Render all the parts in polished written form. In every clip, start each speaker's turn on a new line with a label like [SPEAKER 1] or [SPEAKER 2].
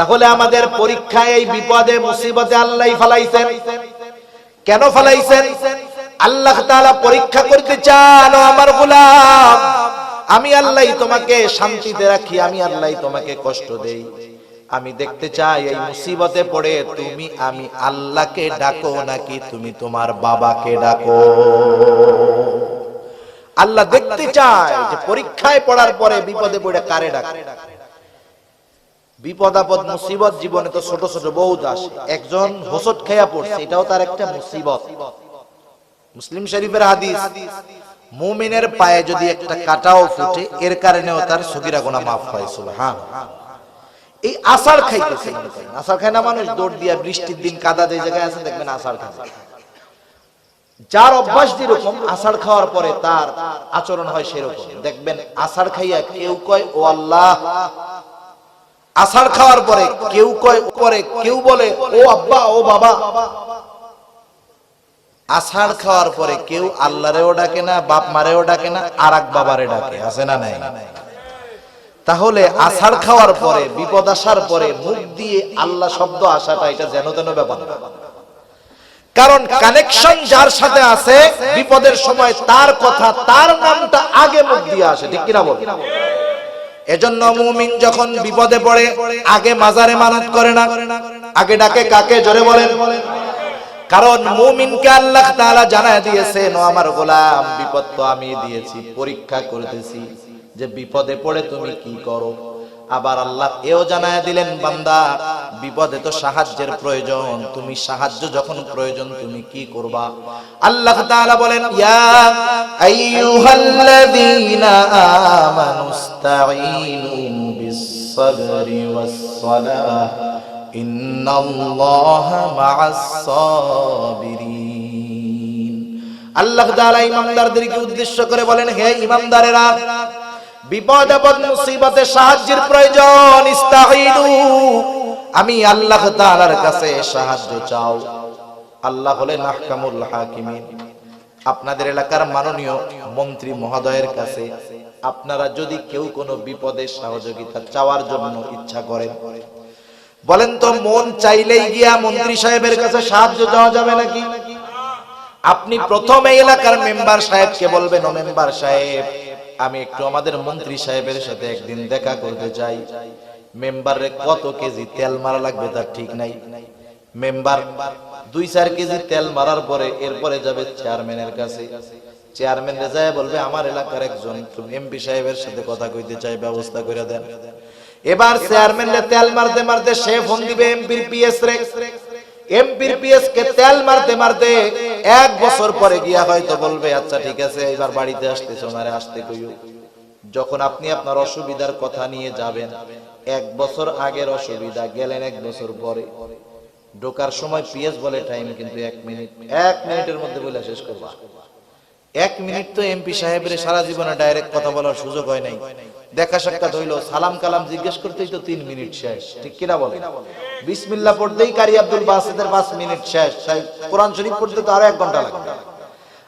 [SPEAKER 1] তাহলে আমাদের পরীক্ষায় এই বিপদে মুসিবতে আল্লাহই ফেলাইছেন। কেন ফেলাইছেন? আল্লাহ তাআলা পরীক্ষা করতে চান, ও আমার গোলাম, আমি আল্লাহই তোমাকে শান্তিতে রাখি, আমি আল্লাহই তোমাকে কষ্ট দেই। আমি দেখতে চাই এই মুসিবতে পড়ে তুমি আমি আল্লাহকে ডাকো নাকি তুমি তোমার বাবাকে ডাকো। আল্লাহ দেখতে চায় যে পরীক্ষায় পড়ার পরে বিপদে পড়ে কারে ডাকে। বিপদ আপদ মুসিবত জীবনে তো ছোট ছোট বহুত আসে। একজন হোঁচট খেয়া পড়ছে, এটাও তার একটা মুসিবত। মুসলিম শরীফের হাদিস, মুমিনের পায়ে যদি একটা কাঁটাও ফুটে এর কারণেও তার সগীরা গুনাহ মাফ হয়। সুবহানাল্লাহ। এই আষাঢ় খাইতেছে, আষাঢ় খায় না মানুষ, দৌড় দিয়া বৃষ্টির দিন কাদা যে জায়গায় আছে দেখবেন আষাঢ় খায়। যার অভ্যাস যেরকম আষাঢ় খাওয়ার পরে তার আচরণ হয় সেরকম। দেখবেন আষাঢ় খাইয়া কেউ কয় ও আল্লাহ, আষাঢ় খাওয়ার পরে কেউ কয় পরে কেউ বলে ও আব্বা ও বাবা। আষাঢ় খাওয়ার পরে কেউ আল্লাহরেও ডাকে না, বাপ মারেও ডাকে না, আর এক বাবারে ডাকে, আছে না নাই? তাহলে আষাঢ় খাওয়ার পরে বিপদ আসার পরে মুখ দিয়ে আল্লাহ শব্দ আসাটা এটা যেন তেন ব্যাপার। কারণ কানেকশন যার সাথে আছে বিপদের সময় তার কথা তার নামটা আগে মুখ দিয়ে আসে, ঠিক কিনা বল? এজন্য মুমিন যখন বিপদে পড়ে আগে মাজারে মানত করে না, আগে ডাকে কাকে? জোরে বলেন। কারণ মুমিনকে আল্লাহ তাআলা জানায় দিয়েছেন, ও আমার গোলাম, বিপদ তো আমি দিয়েছি, পরীক্ষা করতেছি যে বিপদে পড়ে তুমি কি করো। আবার আল্লাহ এও জানায় দিলেন, বান্দা বিপদে তো সাহায্যের প্রয়োজন, তুমি সাহায্য যখন প্রয়োজন তুমি কি করবা? আল্লাহ তাআলা বলেন, ইয়া আইয়ুহাল্লাযীনা আমানুস্তাঈনু বিস-সাবরি ওয়াস-সালাহ ইন্নাল্লাহা মা'আস-সাবিরিন। আল্লাহ তাআলা ঈমানদারদেরকে উদ্দেশ্য করে বলেন, হে ঈমানদারেরা, বিপদ আপদ মুসিবতে সাহায্যের প্রয়োজন, ইস্তাঈনু, আমি আল্লাহ তাআলার কাছে সাহায্য চাও। আল্লাহ হলেন আহকামুল হাকিমিন। আপনাদের এলাকার মাননীয় মন্ত্রী মহোদয়ের কাছে আপনারা যদি কেউ কোনো বিপদে সহযোগিতা চাওয়ার জন্য ইচ্ছা করেন, বলেন তো মন চাইলেই গিয়া মন্ত্রী সাহেবের কাছে সাহায্য চাওয়া যাবে নাকি? আপনি প্রথম এই এলাকার মেম্বার সাহেবকে বলবেন, ও মেম্বার সাহেব, আমি একটু আমাদের মন্ত্রী সাহেবের সাথে একদিন দেখা করতে চাই। মেম্বারে কত কেজি তেল মারা লাগবে তার ঠিক নাই। মেম্বার 2-4 কেজি তেল মারার পরে এরপরে যাবে চেয়ারম্যানের কাছে। চেয়ারম্যান যায় বলবে, আমার এলাকার একজন এমপি সাহেবের সাথে কথা কইতে চাই, ব্যবস্থা করে দেন। এবার চেয়ারম্যান তেল মারতে মারতে সে ফোন দিবে এমপির পিএস রে। এমপির পিএস কে তেল মারতে মারতে 1 বছর পরে গিয়া হয়তো বলবে, আচ্ছা ঠিক আছে এবার বাড়িতে আসতেছ, ওনারে আসতে কইও। যখন আপনি আপনার অসুবিধার কথা নিয়ে যাবেন, 1 বছর আগের অসুবিধা গেলেন 1 বছর পরে, ঢোকার সময় পিএস বলে টাইম কিন্তু 1 মিনিট, 1 মিনিটের মধ্যে বলে শেষ করবা। 1 মিনিট তো এমপি সাহেবের সারা জীবনে ডাইরেক্ট কথা বলার সুযোগ হয় নাই। দেখা সাক্ষাৎ হইলো, সালাম কালাম জিজ্ঞেস করতেই তো 3 মিনিট শেষ, ঠিক কিনা বলে? বিসমিল্লাহ পড়তেই কারি আব্দুল বাসিতের 5 মিনিট শেষ, কোরআন শরীফ পড়তে তো আরো 1 ঘন্টা লাগবে।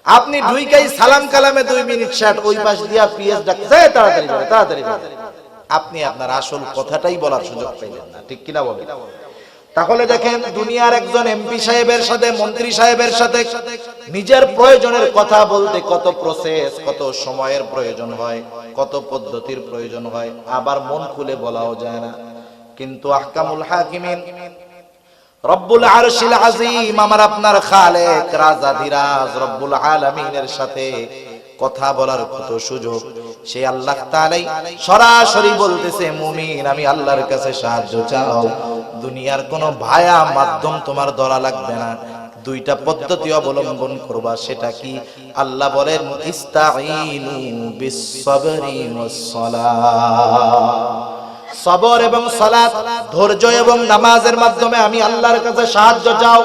[SPEAKER 1] আপনি ঢুইকাই সালাম কালামে 2 মিনিট শেষ, ওই পাশ দিয়া পিএস ডাকছে তাড়াতাড়ি বলে, তাড়াতাড়ি বলে। আপনি আপনার আসল কথাটাই বলার সুযোগ পাইলেন না, ঠিক কিনা বলে? তাহলে দেখেন, দুনিয়ার একজন এমপি সাহেবের সাথে মন্ত্রী সাহেবের সাথে নিজের প্রয়োজনের কথা বলতে কত প্রসেস, কত সময়ের প্রয়োজন হয়, কত পদ্ধতির প্রয়োজন হয়, আবার মন খুলে বলাও যায় না। কিন্তু আহকামুল হাকিমিন রব্বুল আরশিল আযীম, আমার আপনার খালেক রাজাধিরাজ রব্বুল আলামিনের সাথে কথা বলার কত সুযোগ, সেই আল্লাহ তাআলাই সরাসরি বলতেছে, মুমিন আমি আল্লাহর কাছে সাহায্য চাও, দুনিয়ার কোনো ভায়া মাধ্যম তোমার ধরা লাগবে না, 2টা পদ্ধতি অবলম্বন করবা। সেটা কি? আল্লাহ বলেন, ইস্তাঈনু বিস-সাবরি ওয়াস-সালাহ, সবর এবং সালাত, ধৈর্য এবং নামাজের মাধ্যমে আমি আল্লাহর কাছে সাহায্য চাও।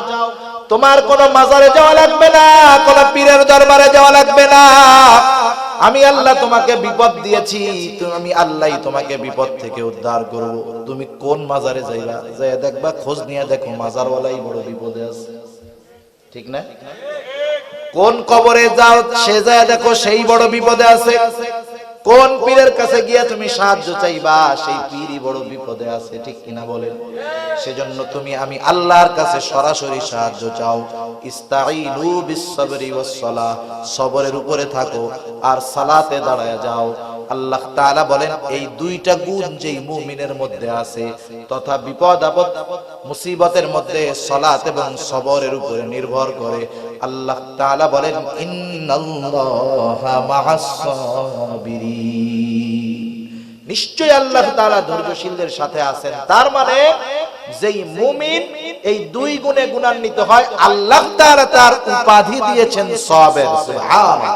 [SPEAKER 1] তোমার কোনো মাজারে যাওয়া লাগবে না, কোনো পীরের দরবারে যাওয়া লাগবে না। আমি আল্লাহ তোমাকে বিপদ দিয়েছি, আমি আল্লাহই তোমাকে বিপদ থেকে উদ্ধার করব। তুমি কোন মাজারে যাইবা, যাই দেখবা, খোঁজ নিয়ে দেখো মাজারওয়ালাই বড় বিপদে আছে, ঠিক না? কোন কবরে যাও, সে যায় দেখো সেই বড় বিপদে আছে। কোন পীরের কাছে গিয়ে তুমি সাহায্য চাইবা, সেই পীরই বড় বিপদে আছে, ঠিক কিনা বলেন? সেজন্য তুমি আমি আল্লাহর কাছে সরাসরি সাহায্য চাও। ইস্তাঈনু বিস-সাবরি ওয়াস-সালাহ, সবরের উপরে থাকো আর সালাতে দাঁড়ায় যাও। আল্লাহ তাআলা বলেন এই দুইটা গুণ যেই মুমিনের মধ্যে আছে তথা বিপদ আপদ মুসিবতের মধ্যে সালাত এবং সবরের উপরে নির্ভর করে। আল্লাহ তাআলা বলেন ইন্নাল্লাহা মা'আস-সাবিরিন, নিশ্চয়ই আল্লাহ তাআলা ধৈর্যশীলদের সাথে আছেন। তার মানে যেই মুমিন এই দুই গুণে গুণান্বিত হয়, আল্লাহ তাআলা তার উপাধি দিয়েছেন সাবির। সুবহানাল্লাহ,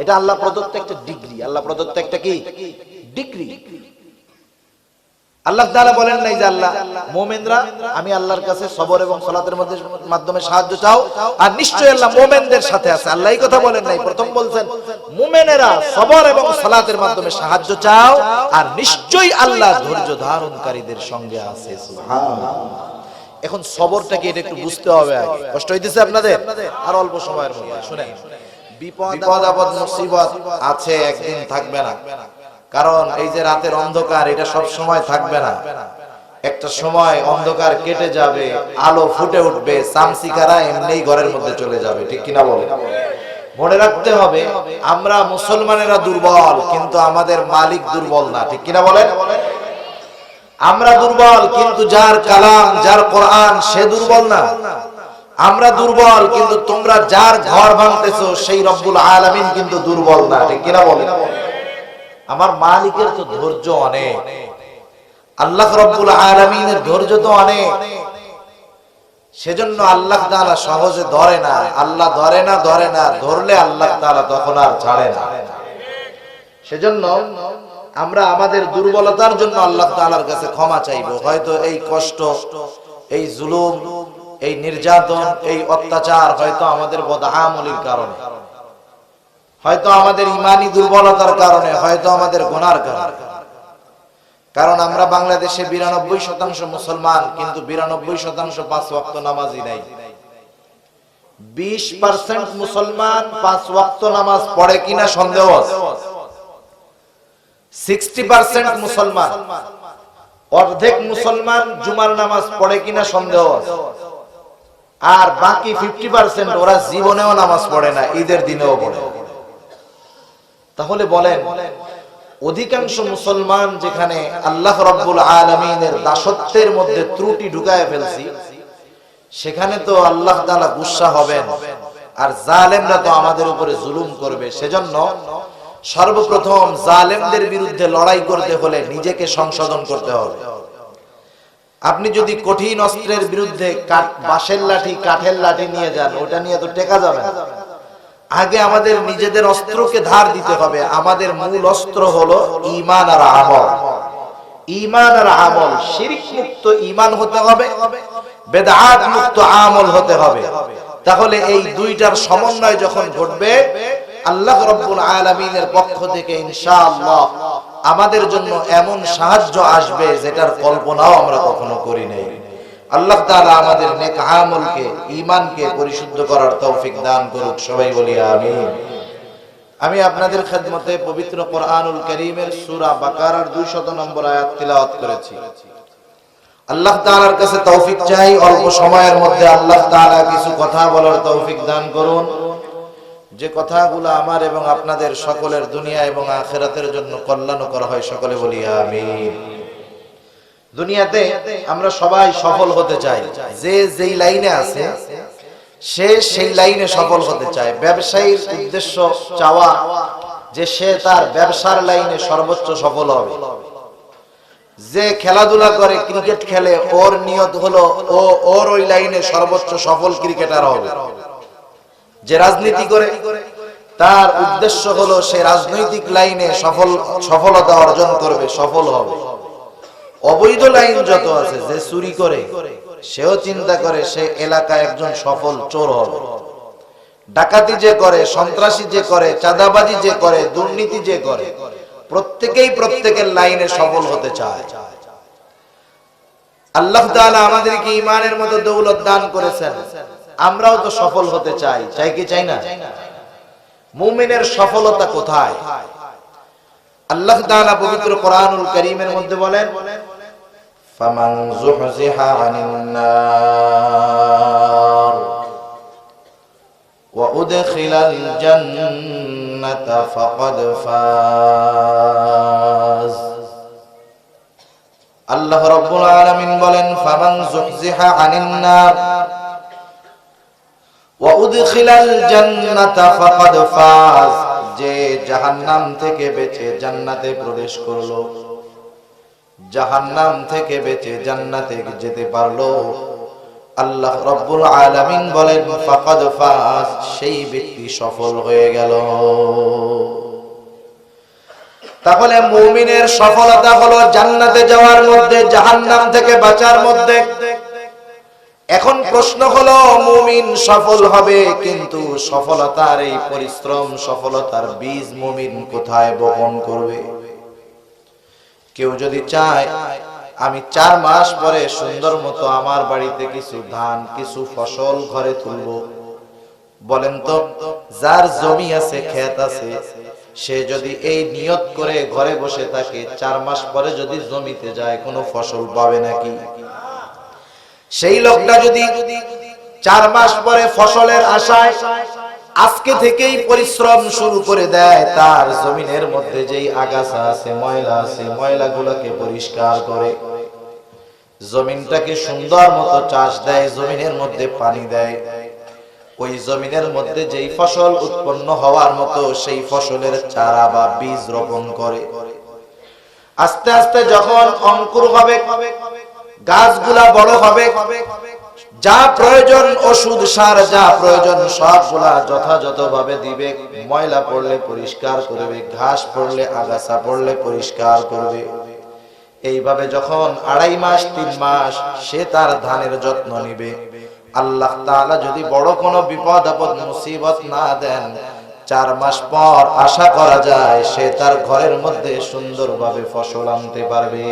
[SPEAKER 1] এটা আল্লাহ প্রদত্ত একটা ডিগ্রি। আল্লাহ প্রদত্ত একটা কি ডিগ্রি? আল্লাহ তাআলা বলেন নাই যে আল্লাহ মুমিনরা আমি আল্লাহর কাছে সবর এবং সালাতের মাধ্যমে সাহায্য চাও আর নিশ্চয়ই আল্লাহ মুমিনদের সাথে আছে। আল্লাহ এই কথা বলেন নাই। প্রথম বলছেন মুমিনেরা সবর এবং সালাতের মাধ্যমে সাহায্য চাও আর নিশ্চয়ই আল্লাহ ধৈর্য ধারণকারীদের সঙ্গে আছে। সুবহানাল্লাহ। এখন সবরটাকে এটা একটু বুঝতে হবে আগে। কষ্ট হইতেছে আপনাদের? আর অল্প সময়ের মধ্যে শুনেন, বিপদ আপদ মুসিবত আছে, একদিন থাকবে না। কারণ এই যে রাতের অন্ধকার, এটা সব সময় থাকবে না। একটা সময় অন্ধকার কেটে যাবে, আলো ফুটে উঠবে, চামচিকারা এমনিই ঘরের মধ্যে চলে যাবে, ঠিক কিনা বলেন? মনে রাখতে হবে আমরা মুসলমানেরা দুর্বল, কিন্তু আমাদের মালিক দুর্বল না, ঠিক কিনা বলেন? আমরা দুর্বল, কিন্তু যার কালাম, যার কোরআন, সে দুর্বল না। আমরা দুর্বল, কিন্তু তোমরা যার ঘর ভাঙতেছো সেই রব্বুল আলামিন কিন্তু দুর্বল না, ঠিক কিনা বলেন? আমার মালিকের তো ধৈর্য অনেক, আল্লাহ রব্বুল আলামিনের ধৈর্য তো অনেক। সেজন্য আল্লাহ তাআলা সহজে ধরে না। আল্লাহ ধরে না, ধরলে আল্লাহ তাআলা তখন আর ছাড়ে না। সেজন্য আমরা আমাদের দুর্বলতার জন্য আল্লাহ তাআলার কাছে ক্ষমা চাইবো। হয়তো এই কষ্ট, এই জুলুম, এই নির্যাতন, এই অত্যাচার হয়তো আমাদের বদআমলির কারণে, হয়তো আমাদের ঈমানি দুর্বলতার কারণে, হয়তো আমাদের গুনার কারণে। কারণ আমরা বাংলাদেশে 92% মুসলমান, কিন্তু 92% 5 ওয়াক্ত নামাজি নাই। 20% মুসলমান 5 ওয়াক্ত নামাজ পড়ে কিনা সন্দেহ আছে। 60% মুসলমান, অর্ধেক মুসলমান জুমার নামাজ পড়ে কিনা সন্দেহ আছে। আর বাকি 50% ওরা জীবনেও নামাজ পড়ে না, ঈদের দিনেও পড়ে। তাহলে বলেন অধিকাংশ মুসলমান যেখানে আল্লাহ রাব্বুল আলামিনের দাসত্বের মধ্যে ত্রুটি ঢুকায় ফেলছি, সেখানে তো আল্লাহ তাআলা গুসা হবেন আর জালেমরা তো আমাদের উপরে জুলুম করবে। সেজন্য সর্বপ্রথম জালেমদের বিরুদ্ধে লড়াই করতে হলে নিজেকে সংশোধন করতে হবে। আপনি যদি কঠিন অস্ত্রের বিরুদ্ধে বাঁশের লাঠি, কাঠের লাঠি নিয়ে যান, ওটা নিয়ে তো টেকা যাবে না। আগে আমাদের নিজেদের অস্ত্রকে ধার দিতে হবে। আমাদের মূল অস্ত্র হলো ঈমান আর আমল। ঈমান আর আমল, শিরক মুক্ত ঈমান হতে হবে, বেদআত মুক্ত আমল হতে হবে। তাহলে এই দুইটার সমন্বয় যখন ঘটবে, আল্লাহ রাব্বুল আলামিনের পক্ষ থেকে ইনশাআল্লাহ আমাদের জন্য এমন সাহায্য আসবে যেটার কল্পনাও আমরা কখনো করি নাই। আল্লাহ তাআলা আমাদের নেক আমলকে, ঈমানকে পরিশুদ্ধ করার তৌফিক দান করুক। সবাই বলি আমিন। আমি আপনাদের খেদমতে পবিত্র কোরআনুল কারীমের সূরা বাকারার 200 নম্বর আয়াত তিলাওয়াত করেছি। আল্লাহ তাআলার কাছে তৌফিক চাই অল্প সময়ের মধ্যে আল্লাহ তাআলা কিছু কথা বলার তৌফিক দান করুন, যে কথাগুলো আমার এবং আপনাদের সকলের দুনিয়া এবং আখিরাতের জন্য কল্যাণকর হয়। সকলে বলি আমিন। দুনিয়াতে আমরা সবাই সফল হতে চাই। যে যেই লাইনে আছে সে সেই লাইনে সফল হতে চায়। ব্যবসায়ীর উদ্দেশ্য চাওয়া যে সে তার ব্যবসার লাইনে সর্বোচ্চ সফল হবে। যে খেলাধুলা করে, ক্রিকেট খেলে, ওর নিয়ত হলো ওর ওই লাইনে সর্বোচ্চ সফল ক্রিকেটার হবে। যে রাজনীতি করে তার উদ্দেশ্য হলো সে রাজনৈতিক লাইনে সফলতা অর্জন করবে, সফল হবে। অবৈধ লাইন যত আছে, যে চুরি করে সেও চিন্তা করে সে এলাকায় একজন সফল চোর হবে। ডাকাতি যে করে, সন্ত্রাসী যে করে, চাঁদাবাজি যে করে, দুর্নীতি যে করে, প্রত্যেকেই প্রত্যেকের লাইনে সফল হতে চায়। আল্লাহ তাআলা আমাদেরকে ঈমানের মতো দৌলত দান করেছেন, আমরাও তো সফল হতে চাই। চাই কি চাই না? মুমিনের সফলতা কোথায়? আল্লাহ তাআলা পবিত্র কোরআনুল কারীমের মধ্যে বলেন, ফামান যুহজিহা আনিন নার ওয়া উদখিলাল জান্নাতা ফাকাদ ফাজ। আল্লাহ রাব্বুল আলামিন বলেন, ফামান যুহজিহা আনিন নার ওয়া উদখিলাল জান্নাতা ফাকাদ ফাজ, যে জাহান্নাম থেকে বেঁচে জান্নাতে প্রবেশ করলো, জাহান্নাম থেকে বেঁচে জান্নাতে যেতে পারলো, আল্লাহ রাব্বুল আলামিন বলেন ফাকাদ ফাজ, সেই ব্যক্তি সফল হয়ে গেল। তাহলে মুমিনের সফলতা হলো জান্নাতে যাওয়ার মধ্যে, জাহান্নাম থেকে বাঁচার মধ্যে। এখন প্রশ্ন হলো, মুমিন সফল হবে, কিন্তু সফলতার এই পরিশ্রম, সফলতার বীজ মুমিন কোথায় বপন করবে? কেউ যদি চায় আমি 4 মাস পরে সুন্দর মতো আমার বাড়িতে কিছু ধান, কিছু ফসল ঘরে তুলব, বলেন তো, যার জমি আছে, ক্ষেত আছে, সে যদি এই নিয়ত করে ঘরে বসে থাকে, 4 মাস পরে যদি জমিতে যায় কোনো ফসল পাবে নাকি? সেই লোকটা যদি 4 মাস পরে ফসলের আশায় আজকে থেকেই পরিশ্রম শুরু করে দেয়, তার জমিনের মধ্যে যেই আগাছা আছে, ময়লা আছে, ময়লাগুলোকে পরিষ্কার করে জমিনটাকে সুন্দর মতো চাষ দেয়, জমিনের মধ্যে পানি দেয়, ওই জমিনের মধ্যে যেই ফসল উৎপন্ন হওয়ার মতো সেই ফসলের চারা বা বীজ রোপণ করে, আস্তে আস্তে যখন অঙ্কুর হবে, গাছগুলা বড় হবে, যা প্রয়োজন ওষুধ সার যা প্রয়োজন সবগুলা যথাযথভাবে দিবে, ময়লা পড়লে পরিষ্কার করবে, ঘাস পড়লে, আগাছা পড়লে পরিষ্কার করবে। এইভাবে যখন 2.5 মাস 3 মাস সে তার ধানের যত্ন নিবে, আল্লাহ তাআলা যদি বড় কোনো বিপদ আপদ মুসিবত না দেন, 4 মাস পর আশা করা যায় সে তার ঘরের মধ্যে সুন্দরভাবে ফসল আনতে পারবে।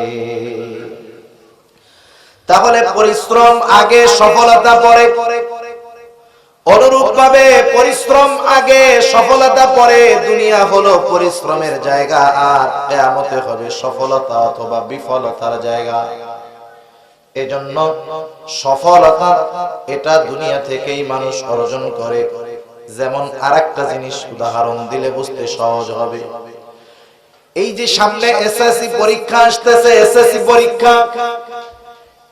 [SPEAKER 1] তাহলে পরিশ্রম আগে, সফলতা পরে। অনুরূপভাবে পরিশ্রম আগে, সফলতা পরে। দুনিয়া হলো পরিশ্রমের জায়গা, আর কিয়ামতে হবে সফলতা অথবা বিফলতার জায়গা। এজন্য সফলতা এটা দুনিয়া থেকেই মানুষ অর্জন করে। যেমন আরেকটা জিনিস উদাহরণ দিলে বুঝতে সহজ হবে। এই যে সামনে এসএসসি পরীক্ষা আসতেছে,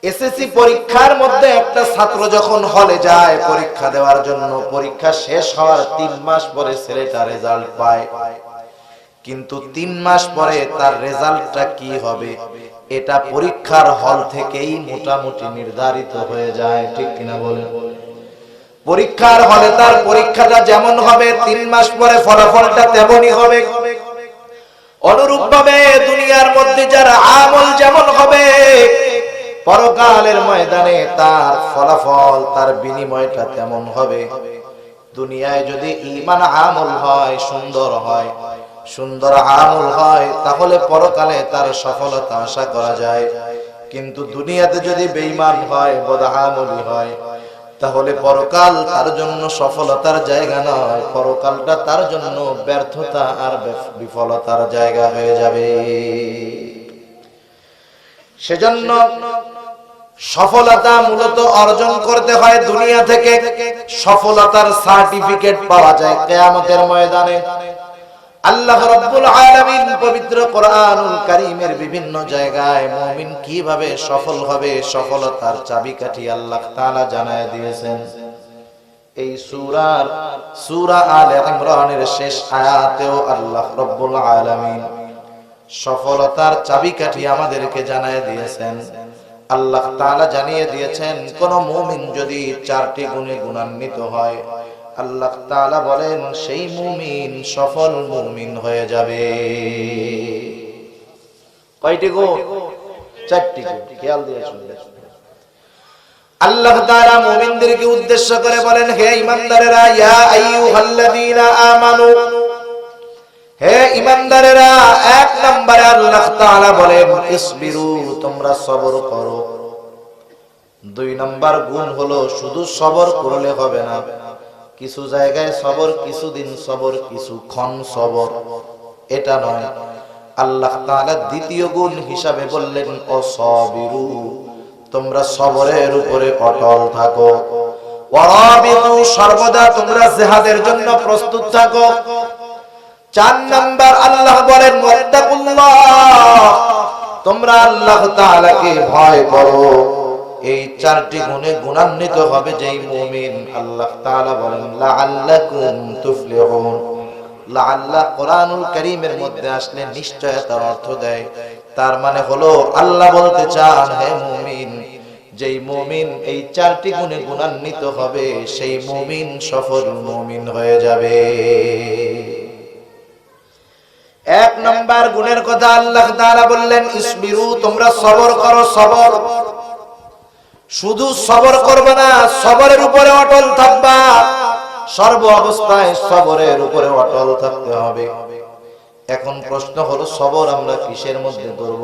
[SPEAKER 1] এসএসসি পরীক্ষার মধ্যে একটা ছাত্র যখন হলে যায় পরীক্ষা দেওয়ার জন্য, পরীক্ষা শেষ হওয়ার 3 মাস পরে ছেলেটা রেজাল্ট পায়, কিন্তু 3 মাস পরে তার রেজাল্টটা কি হবে এটা পরীক্ষার হল থেকেই মোটামুটি নির্ধারিত হয়ে যায়, ঠিক কিনা বলেন? পরীক্ষার হলে তার পরীক্ষাটা যেমন হবে, 3 মাস পরে ফলাফলটা তেমনই হবে। অনুরূপভাবে দুনিয়ার মধ্যে যার আমল যেমন হবে, পরকালের ময়দানে তার ফলাফল, তার বিনিময়টা তেমন হবে। দুনিয়ায় যদি ঈমান আমল হয়, সুন্দর হয়, সুন্দর আমল হয়, তাহলে পরকালে তার সফলতা আশা করা যায়। কিন্তু দুনিয়াতে যদি বেঈমান হয়, বদআমলি হয়, তাহলে পরকাল তার জন্য সফলতার জায়গা নয়, পরকালটা তার জন্য ব্যর্থতা আর বিফলতার জায়গা হয়ে যাবে। সেজন্য সফলতা মূলত অর্জন করতে হয় দুনিয়া থেকে। সফলতার সার্টিফিকেট পাওয়া যায় কিয়ামতের ময়দানে। আল্লাহ রাব্বুল আলামিন পবিত্র কোরআনুল কারীমের বিভিন্ন জায়গায় মুমিন কিভাবে সফল হবে, সফলতার চাবিকাঠি আল্লাহ তাআলা জানায় দিয়েছেন। এই সূরা আলে ইমরানের শেষ আয়াতেও আল্লাহ রাব্বুল আলামিন সফলতার চাবিকাঠি আমাদেরকে জানায় দিয়েছেন। আল্লাহ তাআলা জানিয়ে দিয়েছেন, কোন মুমিন যদি 4টি গুণে গুণান্বিত হয়, আল্লাহ তাআলা বলেন সেই মুমিন সফল মুমিন হয়ে যাবে। কয়টি গুণ? 4টি গুণ। খেয়াল দিয়ে শুনবেন। আল্লাহ তাআলা মুমিনদেরকে উদ্দেশ্য করে বলেন, হে ঈমানদারেরা, ইয়া আইয়ুহাল্লাযীনা আমানু, হে ঈমানদারেরা। 1 নম্বরে আল্লাহ তাআলা বলেন ইসবিরু, তোমরা সবর করো। 2 নম্বর গুণ হলো শুধু সবর করলে হবে না, কিছু জায়গায় সবর, কিছুদিন সবর, কিছুক্ষণ সবর, এটা নয়। আল্লাহ তাআলা দ্বিতীয় গুণ হিসাবে বললেন অসাবিরু, তোমরা সবরের উপরে অটল থাকো। ওয়ারাবিতু, সর্বদা তোমরা জিহাদের জন্য প্রস্তুত থাকো। 4 নাম্বার আল্লাহ বলেন ওয়াত্তাকুল্লাহ, তোমরা আল্লাহ তাআলাকে ভয় করো। এই 4টি গুণে গুণান্বিত হবে যেই মুমিন। আল্লাহ তাআলা বলেন লাআল্লাকুম তুফলিহুন। লাআল্লাহ কোরআনুল কারীমের মধ্যে আসলে নিশ্চয়তার অর্থ দেয়। তার মানে হলো আল্লাহ বলতে চান, হে মুমিন, যেই মুমিন এই 4টি গুণে গুণান্বিত হবে সেই মুমিন সফল মুমিন হয়ে যাবে। 1 নাম্বার গুণের কথা আল্লাহ তাআলা বললেন ইসবিরু, তোমরা সবর করো। সবর, শুধু সবর করবে না, সবরের উপরে অটল থাকবা। সর্ব অবস্থায় সবরের উপরে অটল থাকতে হবে। এখন প্রশ্ন হলো সবর আমরা কিসের মধ্যে করব?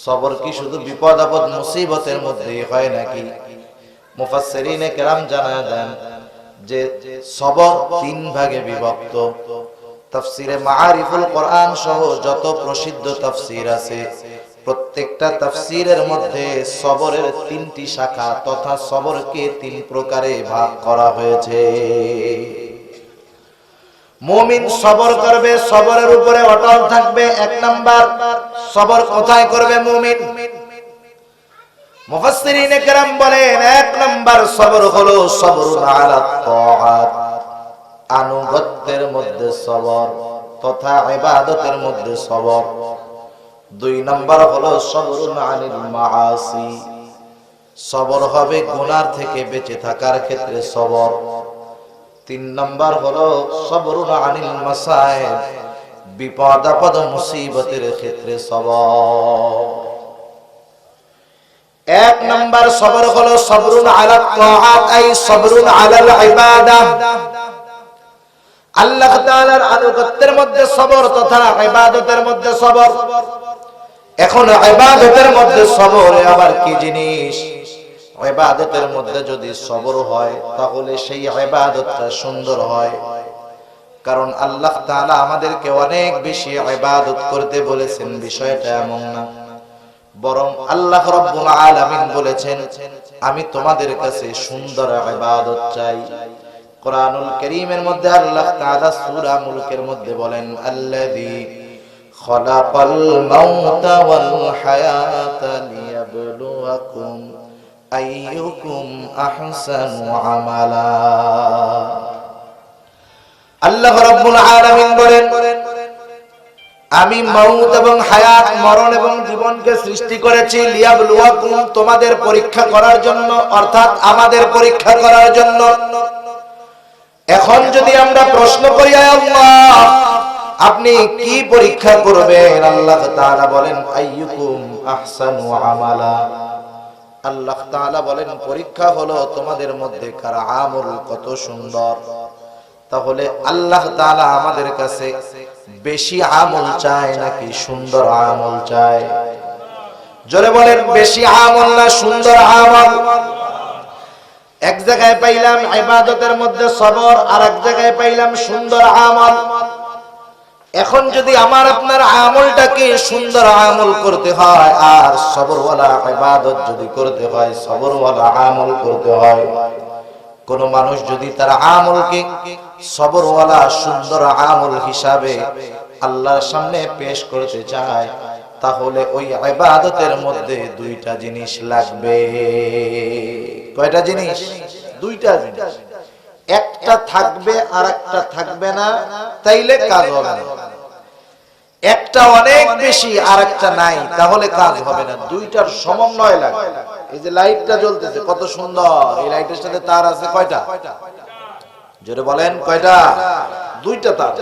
[SPEAKER 1] সবর কি শুধু বিপদ আপদ মুসিবতের মধ্যেই হয় নাকি? মুফাসসিরিনে কেরাম জানায় দেন যে সবর 3 ভাগে বিভক্ত। তাফসিরে মাআরিফুল কোরআন সহ যত প্রসিদ্ধ তাফসির আছে, প্রত্যেকটা তাফসিরের মধ্যে সবরের 3টি শাখা তথা সবরকে 3 প্রকারে ভাগ করা হয়েছে। মুমিন সবর করবে, সবরের উপরে অটল থাকবে। 1 নাম্বার সবর কোথায় করবে মুমিন? মুফাসসিরিনে কেরাম বলেন 1 নাম্বার সবর হলো সবরুন আলা তাআত, আনুগত্যের মধ্যে সবর তথা ইবাদতের মধ্যে সবর। 2 নাম্বার হলো সবরুন আনিল মাআসি, সবর হবে গুনাহ থেকে বেঁচে থাকার ক্ষেত্রে সবর। 3 নাম্বার হলো সবরুন আনিল মাসায়েব, বিপদ আপদ মুসিবতের ক্ষেত্রে সবর। 1 নাম্বার সবর হলো সবরুন আলা তাআত, আই সবরুন আলাল ইবাদাহ, আল্লাহ তাআলার আনুগত্যের মধ্যে সবর তথা ইবাদতের মধ্যে সবর। এখন ইবাদতের মধ্যে সবর আবার কি জিনিস? ইবাদতের মধ্যে যদি সবর হয় তাহলে সেই ইবাদতটা সুন্দর হয়। কারণ আল্লাহ তাআলা আমাদেরকে অনেক বেশি ইবাদত করতে বলেছেন, বিষয়টা এমন না। বরং আল্লাহ রাব্বুল আলামিন বলেছেন আমি তোমাদের কাছে সুন্দর ইবাদত চাই। কোরআনুল কারীমের মধ্যে আল্লাহ তাআলা সূরা মুলকের মধ্যে বলেন আল্লাযী খালাকাল মাউতা ওয়াল হায়াতা লিয়াবলুয়াকুম আইয়ুকুম আহসানু আমালা। আল্লাহ রাব্বুল আলামিন বলেন আমি মাউত এবং হায়াত, মরণ এবং জীবনকে সৃষ্টি করেছি লিয়াবলুয়াকুম, তোমাদের পরীক্ষা করার জন্য, অর্থাৎ আমাদের পরীক্ষা করার জন্য। এখন যদি আমরা প্রশ্ন করি আল্লাহ আপনি কি পরীক্ষা করবেন? আল্লাহ তাআলা বলেন আইয়ুকুম আহসানু আমালা। আল্লাহ তাআলা বলেন পরীক্ষা হলো তোমাদের মধ্যে কার আমল কত সুন্দর। তাহলে আল্লাহ তাআলা আমাদের কাছে বেশি আমল চায় নাকি সুন্দর আমল চায়? জোরে বলেন বেশি আমল না সুন্দর আমল? এক জায়গায় পাইলাম ইবাদতের মধ্যে সবর, আর এক জায়গায় পাইলাম সুন্দর আমল। এখন যদি আমার আপনার আমলটাকে সুন্দর আমল করতে হয় আর সবরওয়ালা ইবাদত যদি করতে হয়, সবরওয়ালা আমল করতে হয়, কোন মানুষ যদি তার আমলকে সবরওয়ালা সুন্দর আমল হিসাবে আল্লাহর সামনে পেশ করতে চায়, তাহলে ওই ইবাদতের মধ্যে 2টা জিনিস লাগবে। কয়টা জিনিস? 2টা জিনিস। একটা থাকবে আর একটা থাকবে না, তাইলে কাজ হবে না। একটা অনেক বেশি আর একটা নাই, তাহলে কাজ হবে না। 2টার সমন্বয় লাগে। এই যে লাইটটা জ্বলতেছে কত সুন্দর, এই লাইটের সাথে তার আছে কয়টা? জোরে বলেন কয়টা? 2টা তার।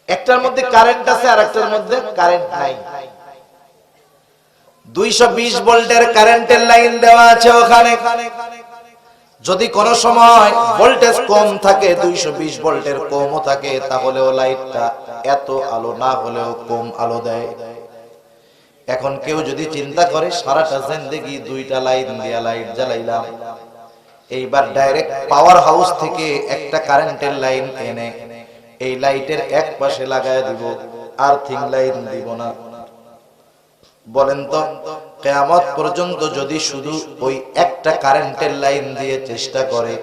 [SPEAKER 1] একটার মধ্যে কারেন্ট আছে আর একটার মধ্যে কারেন্ট নাই। 220 ভোল্টের কারেন্টের লাইন দেওয়া আছে ওখানে। যদি কোন সময় ভোল্টেজ কম থাকে, 220 ভোল্টের কমও থাকে, তাহলে ও লাইটটা এত আলো না হলেও কম আলো দেয়। এখন কেউ যদি চিন্তা করে সারাটা জিন্দেগি 2টা লাইন দিয়া লাইট জ্বালাইলাম, এইবার ডাইরেক্ট পাওয়ার হাউস থেকে একটা কারেন্টের লাইন এনে এই লাইটের এক পাশে লাগায় দিব, আর্থিং লাইন দিব না। বলেন তো কিয়ামত পর্যন্ত যদি শুধু ওই একটা কারেন্টের লাইন দিয়ে চেষ্টা করে,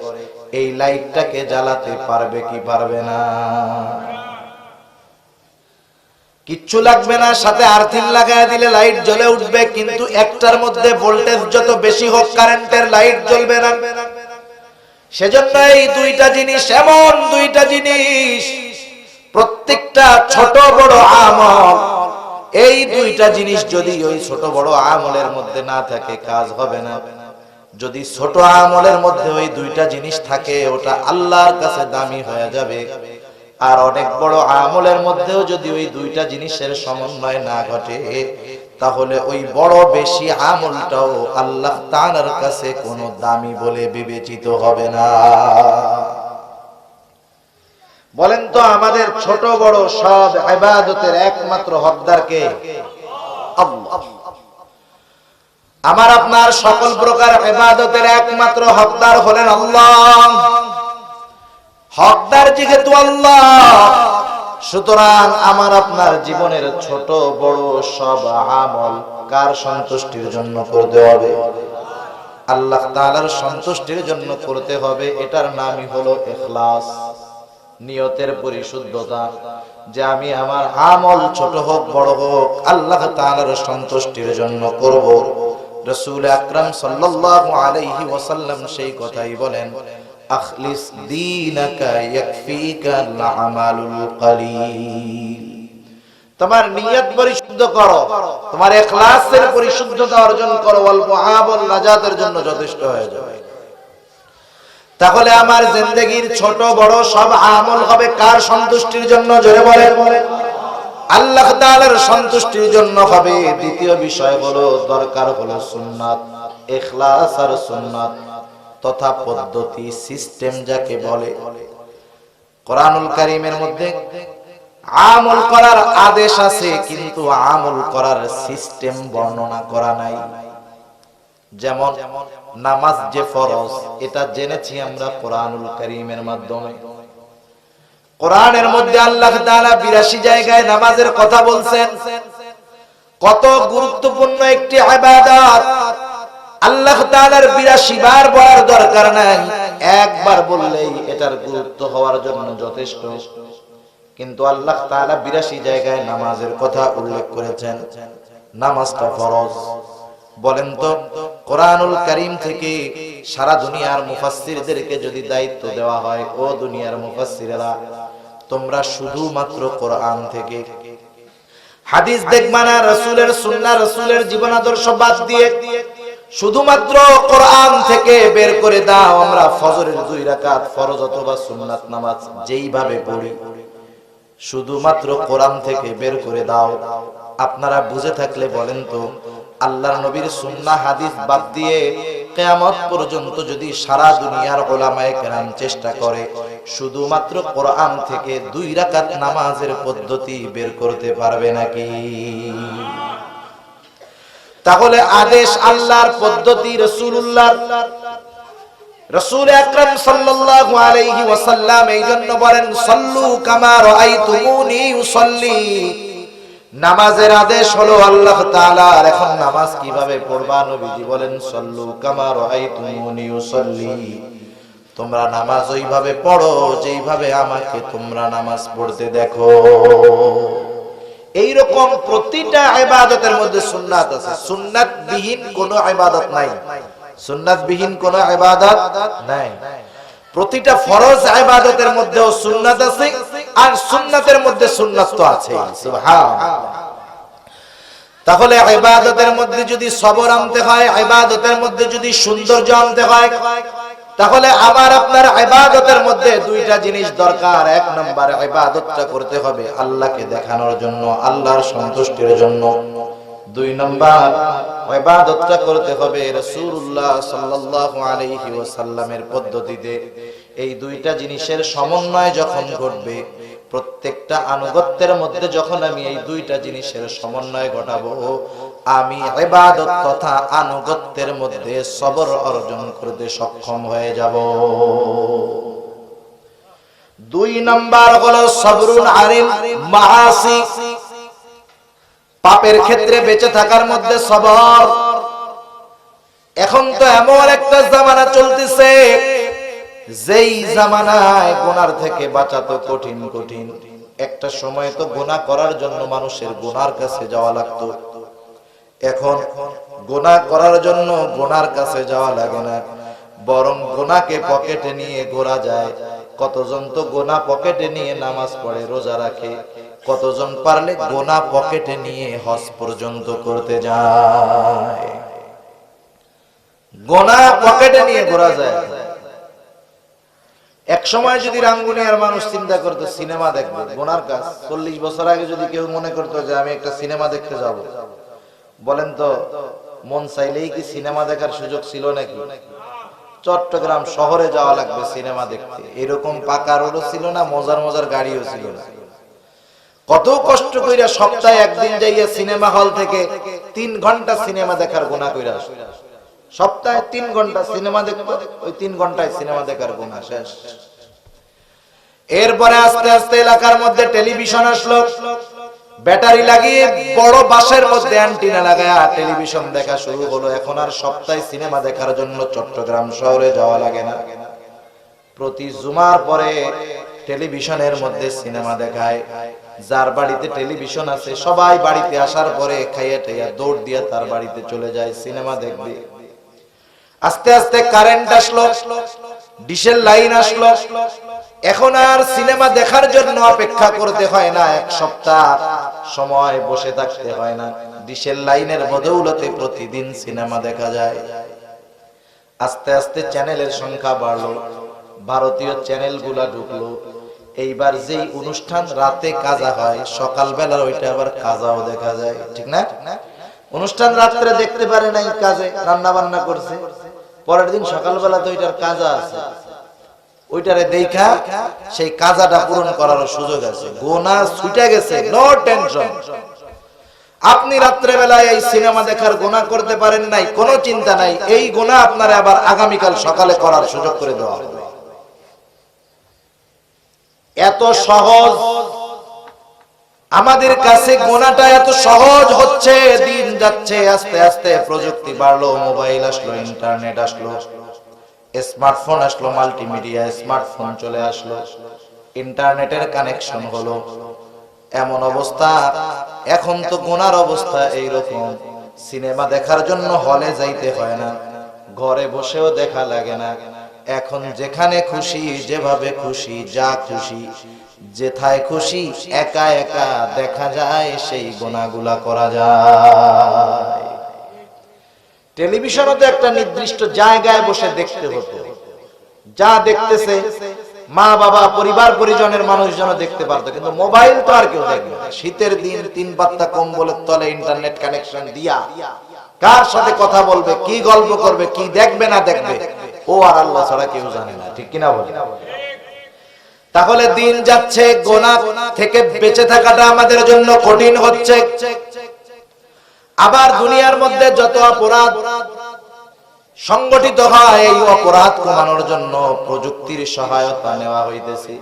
[SPEAKER 1] এই লাইটটাকে জ্বালাতে পারবে কি পারবে না? কিচ্ছু লাগবে না, সাথে আর্থিং লাগায় দিলে লাইট জ্বলে উঠবে, কিন্তু একটার মধ্যে ভোল্টেজ যত বেশি হোক কারেন্টের লাইট জ্বলবে না। সেজন্য এই দুইটা জিনিস এমন দুইটা জিনিস, প্রত্যেকটা ছোট বড় আমল, এই দুইটা জিনিস যদি ওই ছোট বড় আমলের মধ্যে না থাকে কাজ হবে না। যদি ছোট আমলের মধ্যে ওই দুইটা জিনিস থাকে ওটা আল্লাহর কাছে দামি হয়ে যাবে। আর অনেক বড় আমলের মধ্যেও যদি ওই দুইটা জিনিসের সমন্বয় না ঘটে, তাহলে ওই বড় বেশি আমলটাও আল্লাহ তাআলার কাছে কোনো দামি বলে বিবেচিত হবে না। বলেন তো আমাদের ছোট বড় সব ইবাদতের একমাত্র হকদার কে? আল্লাহ। আমার আপনার সকল প্রকার ইবাদতের একমাত্র হকদার হলেন আল্লাহ। হকদার যেহেতু আল্লাহ, সুতরাং আমার আপনার জীবনের ছোট বড় সব আমল কার সন্তুষ্টির জন্য করতে হবে? আল্লাহ তাআলার সন্তুষ্টির জন্য করতে হবে। এটার নামই হলো ইখলাস, নিয়তের পরিশুদ্ধতা, যে আমি আমার আমল ছোট হোক বড় হোক আল্লাহ তাআলার সন্তুষ্টির জন্য করব। রাসূল আকরাম সাল্লাল্লাহু আলাইহি ওয়াসাল্লাম সেই কথাই বলেন, আখলিস দীনাকা ইয়াকফিকা আল-আমালুল কলিল। তোমার নিয়ত পরিশুদ্ধ করো, তোমার ইখলাসের পরিশুদ্ধতা অর্জন করো, অল্প আমল নাজাতের জন্য যথেষ্ট হয়ে যাবে। তাহলে আমার জিন্দেগীর ছোট বড় সব আমল হবে কার সন্তুষ্টির জন্য? জোরে বলেন। আল্লাহ তাআলার সন্তুষ্টির জন্য হবে। দ্বিতীয় বিষয় হলো দরকার হলো সুন্নাত, ইখলাস আর সুন্নাত তথা পদ্ধতি, সিস্টেম যাকে বলে। কোরআনুল কারীমের মধ্যে আমল করার আদেশ আছে, কিন্তু আমল করার সিস্টেম বর্ণনা করা নাই। যেমন নামাজ যে ফরজ, এটা জেনেছি আমরা কোরআনুল কারীমের মাধ্যমে। কোরআনের মধ্যে আল্লাহ তাআলা ৮২ জায়গায় নামাজের কথা বলছেন। কত গুরুত্বপূর্ণ একটি ইবাদত, আল্লাহ তাআলার ৮২ বার বলার দরকার নাই, একবার বললেই এটার গুরুত্ব হওয়ার জন্য যথেষ্ট। কিন্তু আল্লাহ তাআলা ৮২ জায়গায় নামাজের কথা উল্লেখ করেছেন। নামাজটা ফরজ। বলেন তো কোরআনুল কারীম থেকে সারা দুনিয়ার মুফাসসিরদেরকে যদি দায়িত্ব দেওয়া হয়, ও দুনিয়ার মুফাসসিরেরা তোমরা শুধুমাত্র কোরআন থেকে হাদিস দেখবা না, রাসূলের সুন্নাহ রাসূলের জীবন আদর্শ বাদ দিয়ে শুধুমাত্র কোরআন থেকে বের করে দাও। আমরা ফজরের 2 রাকাত ফরজ অথবা সুন্নাত নামাজ যেইভাবে পড়ি শুধুমাত্র কোরআন থেকে বের করে দাও। আপনারা বুঝে থাকলে বলেন তো, আল্লাহর নবীর সুন্নাহ হাদিস বাদ দিয়ে কিয়ামত পর্যন্ত যদি সারা দুনিয়ার উলামায়ে কেরাম চেষ্টা করে শুধুমাত্র কোরআন থেকে 2 রাকাত নামাজের পদ্ধতি বের করতে পারবে নাকি? তাহলে আদেশ আল্লাহর, পদ্ধতি রাসূলুল্লাহর। রাসূল আকরাম সাল্লাল্লাহু আলাইহি ওয়াসাল্লাম এইজন্য বলেন, সাল্লু কামা রাআইতুমুনি উসাল্লি। নামাজের আদেশ হলো আল্লাহ তাআলার। এখন নামাজ কিভাবে পড়বা? নবীজি বলেন, সাল্লু কামা রাআইতুমুনি উসাল্লি। তোমরা নামাজ ওইভাবে পড়ো যেইভাবে আমাকে তোমরা নামাজ পড়তে দেখো। এইরকম প্রতিটা ইবাদতের মধ্যে সুন্নাত আছে। সুন্নাত বিহীন কোনো ইবাদত নাই, সুন্নাত বিহীন কোনো ইবাদত নাই। প্রতিটা ফরজ ইবাদতের মধ্যেও সুন্নাত আছে, আর সুন্নাতের মধ্যে সুন্নাত তো আছে। সুবহানাল্লাহ। তাহলে ইবাদতের মধ্যে যদি সবর আনতে হয়, ইবাদতের মধ্যে যদি সৌন্দর্য আনতে হয়, তাহলে আমার আপনার ইবাদতের মধ্যে 2টা জিনিস দরকার। 1 নাম্বার, ইবাদতটা করতে হবে আল্লাহকে দেখানোর জন্য, আল্লাহর সন্তুষ্টির জন্য। 2 নাম্বার, ইবাদতটা করতে হবে রাসূলুল্লাহ সাল্লাল্লাহু আলাইহি ওয়াসাল্লামের পদ্ধতিতে। এই 2টা জিনিসের সমন্বয় যখন ঘটবে, প্রত্যেকটা আনুগত্যের মধ্যে যখন আমি এই 2টা জিনিসের সমন্বয় ঘটাবো, আমি ইবাদত তথা আনুগত্যের মধ্যে সবর অর্জন করতে সক্ষম হয়ে যাব। 2 নাম্বার হলো সবরুন আলিল মাআসি। পাপের ক্ষেত্রে বেঁচে থাকার মধ্যে সবর। এখন তো এমন একটা জামানা চলতেছে, যেই জামানায় গুনার থেকে বাঁচা তো কঠিন কঠিন। একটা সময় তো গুনাহ করার জন্য মানুষের গুনার কাছে যাওয়া লাগতো, এখন গুনাহ করার জন্য গুনার কাছে যাওয়া লাগে না, বরং গুনাহকে পকেটে নিয়ে ঘোরা যায়। কতজন তো গুনাহ পকেটে নিয়ে নামাজ পড়ে, রোজা রাখে, কতজন পারলে গুনাহ পকেটে নিয়ে হজ পর্যন্ত করতে যায়। গুনাহ পকেটে নিয়ে ঘোরা যায়। এক সময় যদি রাঙ্গুনিয়ার মানুষ চিন্তা করতো সিনেমা দেখবে, গুনার কাজ। 40 বছর আগে যদি কেউ মনে করতো যে আমি একটা সিনেমা দেখতে যাব, বলেন তো মন চাইলেই কি সিনেমা দেখার সুযোগ ছিল নাকি? চট্টগ্রাম শহরে যাওয়া লাগবে সিনেমা দেখতে, এরকম পাকা রোডও ছিল না, মজার মজার গাড়িও ছিল না। কত কষ্ট কইরা সপ্তাহে একদিন যাইয়া সিনেমা হল থেকে 3 ঘন্টা সিনেমা দেখার গুনাহ কইরা আসে। সপ্তাহে 3 ঘন্টা সিনেমা দেখবো, ওই 3 ঘন্টায় সিনেমা দেখার গুনাহ শেষ। এরপরে আস্তে আস্তে এলাকার মধ্যে টেলিভিশন আসলো, ব্যাটারি লাগিয়ে বড় বাসের মধ্যে অ্যান্টিনা লাগায়া টেলিভিশন দেখা শুরু হলো। এখন আর সপ্তাহে সিনেমা দেখার জন্য চট্টগ্রাম শহরে যাওয়া লাগে না, প্রতি জুমার পরে টেলিভিশনের মধ্যে সিনেমা দেখায়। যার বাড়িতে টেলিভিশন আছে সবাই বাড়িতে আসার পরে খাইয়া টাইয়া দৌড় দিয়া তার বাড়িতে চলে যায় সিনেমা দেখবে। আস্তে আস্তে কারেন্ট আসলো, ডিশের লাইন আসলো, এখন আর সিনেমা দেখার জন্য অপেক্ষা করতে হয় না, 1 সপ্তাহ সময় বসে থাকতে হয় না। ডিশের লাইনের বদৌলতে প্রতিদিন সিনেমা দেখা যায়। আস্তে আস্তে চ্যানেলের সংখ্যা বাড়লো, ভারতীয় চ্যানেলগুলা ঢুকলো। এইবার যেই অনুষ্ঠান রাতে কাজা হয়, সকালবেলার ওইটা আবার কাজাও দেখা যায়, ঠিক না? অনুষ্ঠান রাত্রে দেখতে পারে নাই, কাজে রান্না বান্না করছে, পরের দিন সকালবেলা তো ওইটার কাজা আছে, ওইটারে দেখা সেই কাজাটা পূরণ করার সুযোগ আছে। গুনাহ ছুটে গেছে, নো টেনশন। আপনি রাত্রে বেলায় এই সিনেমা দেখার গুনাহ করতে পারেন নাই, কোনো চিন্তা নাই, এই গুনাহ আপনারা আবার আগামীকাল সকালে করার সুযোগ করে দেওয়া হবে। এত সহজ আমাদের কাছে গুনাহটা, এত সহজ হচ্ছে, দিন যাচ্ছে আস্তে আস্তে। প্রযুক্তি বাড়লো, মোবাইল আসলো, ইন্টারনেট আসলো, স্মার্টফোন আসলো, মাল্টিমিডিয়া স্মার্টফোন চলে আসলো, ইন্টারনেটের কানেকশন হলো। এমন অবস্থা, এখন তো গুনার অবস্থা এইরকম, সিনেমা দেখার জন্য হলে যাইতে হয় না, ঘরে বসেও দেখা লাগে না। এখন যেখানে খুশি, যেভাবে খুশি, যা খুশি, যেথায় খুশি, একা একা দেখা যায়, সেই গুনাহগুলা করা যায়। টেলিভিশনও তো একটা নির্দিষ্ট জায়গায় বসে দেখতে হতো, যা দেখতেছে মা বাবা পরিবার পরিজনের মানুষজন দেখতে পারতো, কিন্তু মোবাইল তো আর কেউ দেখবে না। শীতের দিন 3 পাত্তা কম্বলের তলে ইন্টারনেট কানেকশন দিয়া কার সাথে কথা বলবে, কি গল্প করবে, কি দেখবে না দেখবে, ও আর আল্লাহ ছাড়া কেউ জানে না, ঠিক কিনা বলে? তাহলে দিন যাচ্ছে, গুনাহ থেকে বেঁচে থাকাটা আমাদের জন্য কঠিন হচ্ছে। আবার দুনিয়ার মধ্যে যত অপরাধ সংগঠিত হয়, এই অপরাধ কমানোর জন্য প্রযুক্তির সহায়তা নেওয়া হইতেছে।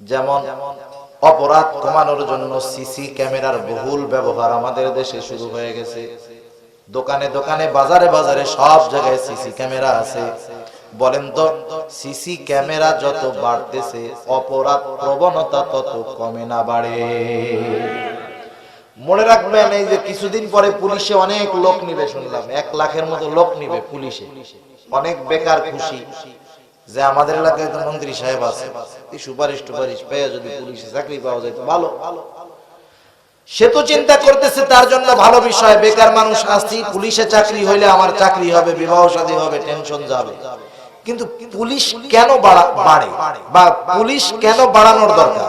[SPEAKER 1] যেমন অপরাধ কমানোর জন্য সিসি ক্যামেরার বহুল ব্যবহার আমাদের দেশে শুরু হয়ে গেছে। দোকানে দোকানে, বাজারে বাজারে, সব জায়গায় সিসি ক্যামেরা আছে। বলেন তো, সিসি ক্যামেরা যত বাড়তেছে অপরাধ প্রবণতা তত কমে না বাড়ে? মনে রাখবেন, এই যে কিছুদিন পরে পুলিশে অনেক লোক নিবে, শুনলাম 1 লাখের মতো লোক নিবে পুলিশে। অনেক বেকার খুশি যে আমাদের এলাকায় তো মন্ত্রী সাহেব আছে, এই সুপারিশ টুপারিশ পেয়ে যদি পুলিশে চাকরি পাওয়া যায় তো ভালো। সে তো চিন্তা করতেছে তার জন্য ভালো বিষয়, বেকার মানুষ আসছি, পুলিশে চাকরি হইলে আমার চাকরি হবে, বিবাহ শাদী হবে, টেনশন যাবে। কিন্তু পুলিশ কেন বাড়ে, বা পুলিশ কেন বাড়ানোর দরকার?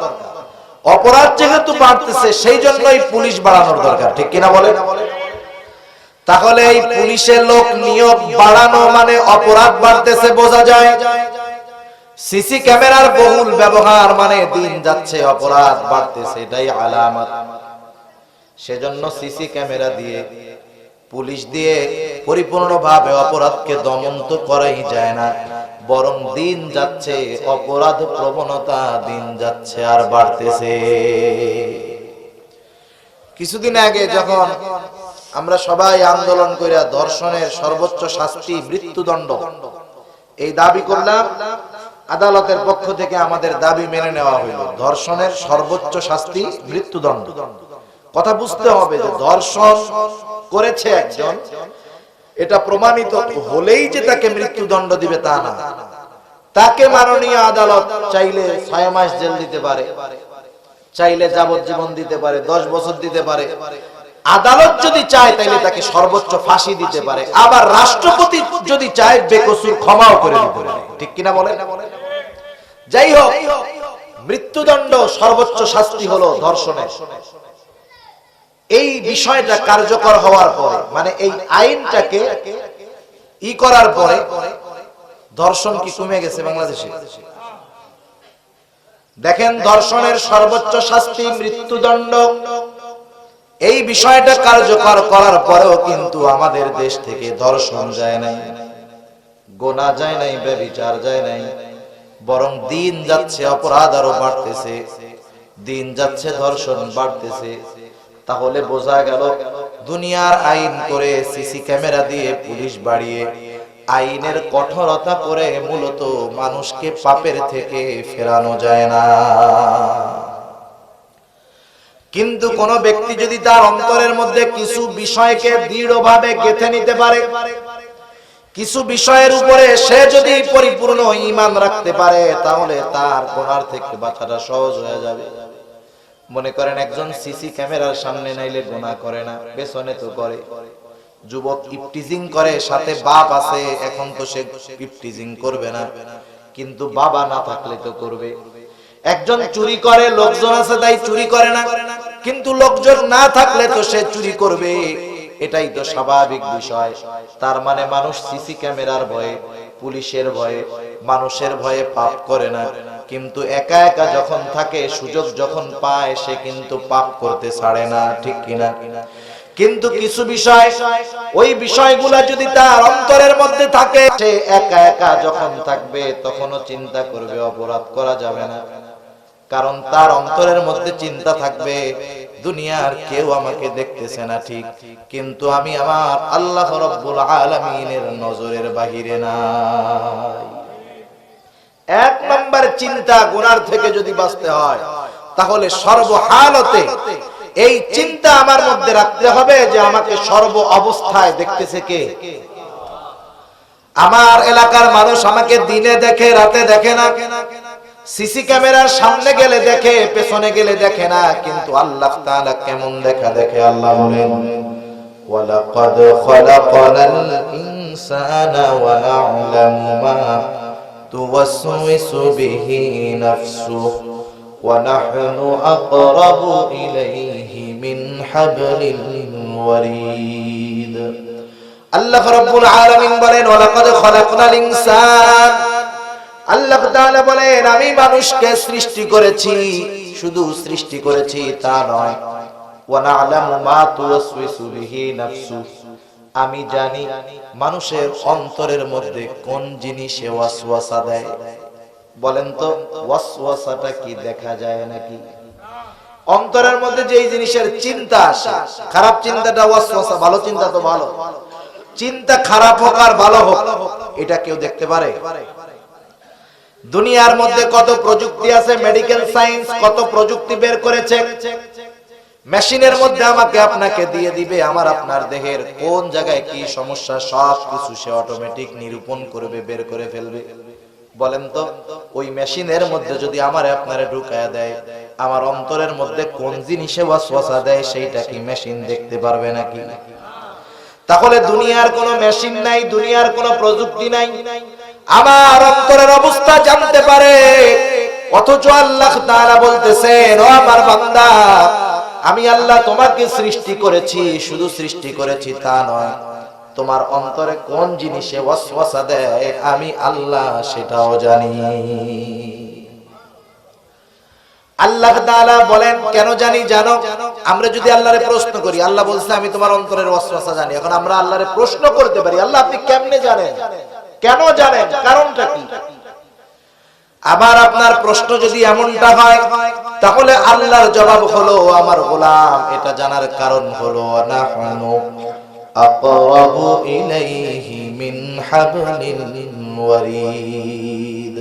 [SPEAKER 1] অপরাধ যেহেতু বাড়তেছে, সেই জন্যই পুলিশ বাড়ানোর দরকার, ঠিক কিনা বলেন? তাহলে এই পুলিশের লোক নিয়োগ বাড়ানো মানে অপরাধ বাড়তেছে বোঝা যায়। সিসি ক্যামেরার বহুল ব্যবহার মানে দিন যাচ্ছে অপরাধ বাড়তেছে, এটাই আলামত। সেজন্য সিসি ক্যামেরা দিয়ে, পুলিশ দিয়ে পরিপূর্ণভাবে অপরাধকে দমন তো করাই যায় না, বরং দিন যাচ্ছে অপরাধ প্রবণতা দিন যাচ্ছে আর বাড়তেছে। কিছুদিন আগে যখন আমরা সবাই আন্দোলন কইরা ধর্ষণের সর্বোচ্চ শাস্তি মৃত্যুদণ্ড এই দাবি করলাম, আদালতের পক্ষ থেকে আমাদের দাবি মেনে নেওয়া হইল। ধর্ষণের সর্বোচ্চ শাস্তি মৃত্যুদণ্ড। কথা বুঝতে হবে যে ধর্ষণ করেছে একজন, এটা প্রমাণিত হলেই যে তাকে মৃত্যুদণ্ড দিবে তা না। তাকে মাননীয় আদালত চাইলে 6 মাস জেল দিতে পারে, চাইলে যাবজ্জীবন দিতে পারে, 10 বছর দিতে পারে। আদালত যদি চায় তাহলে তাকে সর্বোচ্চ ফাঁসি দিতে পারে। আবার রাষ্ট্রপতি যদি চায় বেকসুর ক্ষমাও করে দিতে পারে। ঠিক কিনা বলেন? যাই হোক, মৃত্যুদণ্ড সর্বোচ্চ শাস্তি হলো ধর্ষণের। এই বিষয়টা কার্যকর হওয়ার পরে, মানে এই আইনটাকে করার পরে ধর্ষণ কি কমে গেছে বাংলাদেশে? দেখেন, ধর্ষণের সর্বোচ্চ শাস্তি মৃত্যুদণ্ড, এই বিষয়টা কার্যকর করার পরেও কিন্তু আমাদের দেশ থেকে ধর্ষণ যায় নাই, গোনা যায় নাই, ব্যভিচার যায় নাই, বরং দিন যাচ্ছে অপরাধ আরো বাড়তেছে, দিন যাচ্ছে ধর্ষণ বাড়তেছে। তাহলে বোঝা গেল দুনিয়ার আইন করে, সিসি ক্যামেরা দিয়ে, পুলিশ বাড়িয়ে, আইনের কঠোরতা করে মূলত মানুষকে পাপের থেকে ফেরানো যায় না। কিন্তু কোন ব্যক্তি যদি তার অন্তরের মধ্যে কিছু বিষয়কে দৃঢ়ভাবে গেঁথে নিতে পারে, কিছু বিষয়ের উপরে সে যদি পরিপূর্ণ ঈমান রাখতে পারে, তাহলে তার গুনাহ থেকে বাঁচাটা সহজ হয়ে যাবে। মনে করেন একজন সিসি ক্যামেরার সামনে নাইলে গুনাহ করে না, পেছনে তো করে। যুবক ইফটিজিং করে, সাথে বাপ আছে, এখন তো সে ইফটিজিং করবে না, কিন্তু বাবা না থাকলে তো করবে। একজন চুরি করে, লোকজন আছে তাই চুরি করে না, কিন্তু লোকজন না থাকলে তো সে চুরি করবে। এটাই তো স্বাভাবিক বিষয়। তার মানে মানুষ সিসি ক্যামেরার ভয়ে, পুলিশের ভয়ে, মানুষের ভয়ে পাপ করে না, কিন্তু একা একা যখন থাকে, সুযোগ যখন পায়, সে কিন্তু পাপ করতে ছাড়ে না। ঠিক কিনা? কিন্তু কিছু বিষয়, ওই বিষয়গুলা যদি তার অন্তরের মধ্যে থাকে, সে একা একা যখন থাকবে তখনও চিন্তা করবে অপরাধ করা যাবে না, কারণ তার অন্তরের মধ্যে চিন্তা থাকবে দুনিয়ার কেউ আমাকে দেখতেছে না ঠিক, কিন্তু আমি আমার আল্লাহ রাব্বুল আলামিনের নজরের বাহিরে নাই। এক নম্বর চিন্তা, গুনার থেকে যদি বাঁচতে হয় তাহলে সর্বহালতে এই চিন্তা আমার মধ্যে রাখতে হবে যে আমাকে সর্ব অবস্থায় দেখতেছে কে? আমার এলাকার মানুষ আমাকে দিনে দেখে, রাতে দেখে না। সিসি ক্যামেরার সামনে গেলে দেখে, পেছনে গেলে দেখে না, কিন্তু আল্লাহ তাআলা কেমন দেখা দেখে। আল্লাহ বলেন, ওয়ালাকাদ খালাকানাল ইনসানা ওয়া না'লামু মা তুওয়াসওয়িসু বিহি নাফসুহু ওয়া নাহনু আকরাবু ইলাইহি মিন হাবলিল ওয়ারিদ। আল্লাহ রাব্বুল আলামিন বলেন, ওয়ালাকাদ খালাকনাল ইনসান, আল্লাহ তাআলা বলেন আমি মানুষকে সৃষ্টি করেছি, শুধু সৃষ্টি করেছি তা নয়, ওয়া না'লামু মা তুওয়াসওয়িসু বিহি নাফসুহু, আমি জানি মানুষের অন্তরের মধ্যে কোন জিনিসে ওয়াসওয়াসা দেয়। বলেন তো, ওয়াসওয়াসাটা কি দেখা যায় নাকি? অন্তরের মধ্যে যেই জিনিসের চিন্তা আসে, খারাপ চিন্তাটা ওয়াসওয়াসা, ভালো চিন্তা তো ভালো। চিন্তা খারাপ হোক আর ভালো হোক, এটা কেউ দেখতে পারে? দুনিয়ার মধ্যে কত প্রযুক্তি আছে, মেডিকেল সায়েন্স কত প্রযুক্তি বের করেছে। মেশিনের মধ্যে আমাকে আপনাকে দিয়ে দিবে আমার আপনার দেহের কোন জায়গায় কি সমস্যা, সব কিছু সে অটোমেটিক নিরূপণ করবে, বের করে ফেলবে। বলেন তো, ওই মেশিনের মধ্যে যদি আমার আপনারে ঢুকায়া দেয়, আমার অন্তরের মধ্যে কোন জিনিসে ওয়াসওয়াসা দেয়, সেইটা কি মেশিন দেখতে পারবে নাকি? তাহলে দুনিয়ার কোনো মেশিন নাই, দুনিয়ার কোনো প্রযুক্তি নাই আমার অন্তরের অবস্থা জানতে পারে। অথচ আল্লাহ তাআলা বলতেছেন, ও আমার বান্দা, আমি আল্লাহ তোমাকে সৃষ্টি করেছি, শুধু সৃষ্টি করেছি তা নয়, তোমার অন্তরে কোন জিনিসে ওয়াসওয়াসা দেয় আমি আল্লাহ সেটাও জানি। আল্লাহ তাআলা বলেন, কেন জানি জানো? আমরা যদি আল্লাহরে প্রশ্ন করি, আল্লাহ বলছে আমি তোমার অন্তরের ওয়াসওয়াসা জানি। এখন আমরা আল্লাহরে প্রশ্ন করতে পারি, আল্লাহ আপনি কেমনে জানেন, কেন জানেন, কারণটা কি? আবার আপনার প্রশ্ন যদি এমনটা হয়, তাহলে আল্লাহর জবাব হলো, আমার গোলাম এটা জানার কারণ হলো নাহনু আকরাবু ইলাইহি মিন হাবলিল ওয়ারিদ।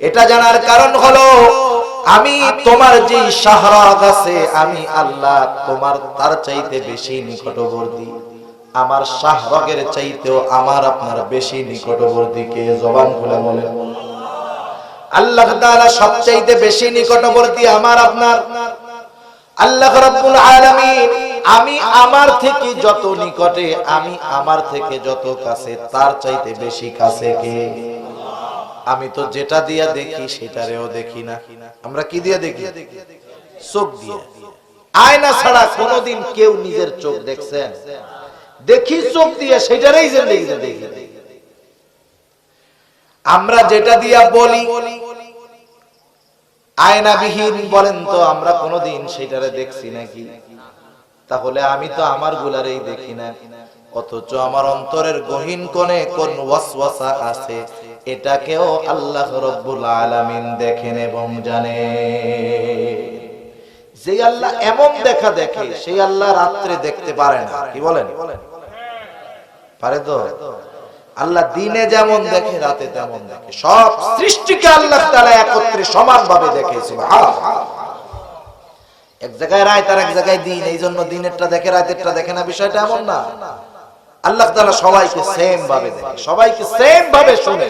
[SPEAKER 1] এটা জানার কারণ হলো আমি তোমার যে শাহরাগ আছে, আমি আল্লাহ তোমার তার চাইতে বেশি নিকটবর্তী। আমার শাহরাগের চাইতেও আমার আপনার বেশি নিকটবর্তী কে? জবান খুলে বলেন। আল্লাহ তাআলা সবচাইতে বেশি নিকটবর্তী আমার আপনার। আল্লাহ রাব্বুল আলামিন আমি আমার থেকে যত নিকটে, আমি আমার থেকে যত কাছে, তার চাইতে বেশি কাছে কে? আমি তো যেটা দিয়া দেখি সেটারেও দেখি না। আমরা কি দিয়া দেখি? চোখ দিয়ে। আয়না ছাড়া কোনোদিন কেউ নিজের চোখ দেখছেন? দেখি চোখ দিয়ে, সেটারই জিন্দেগিতে দেখি। আমরা যেটা দিয়া বলি আয়নাবিহীন, বলেন তো আমরা কোনোদিন সেটারে দেখছি নাকি? তাহলে আমি তো আমার গুলারেই দেখি না, অথচ আমার অন্তরের গহীন কোণে কোন ওয়াসওয়াসা আছে এটাকেও আল্লাহ রাব্বুল আলামিন দেখেন এবং জানে। যে আল্লাহ এমন দেখা দেখে, সেই আল্লাহ রাত্রে দেখতে পারে না। কি বলেন? পারে তো? আল্লাহ দিনে যেমন দেখে, রাতে তেমন দেখে। সব সৃষ্টিকে আল্লাহ তাআলা একত্রে সমানভাবে দেখে। সুবহানাল্লাহ। এক জায়গায় রাত আর এক জায়গায় দিন, এই জন্য দিনেরটা দেখে রাতেরটা দেখে না, বিষয়টা এমন না। আল্লাহ তাআলা সবাইকে সেম ভাবে দেখে, সবাইকে সেম ভাবে শুনে।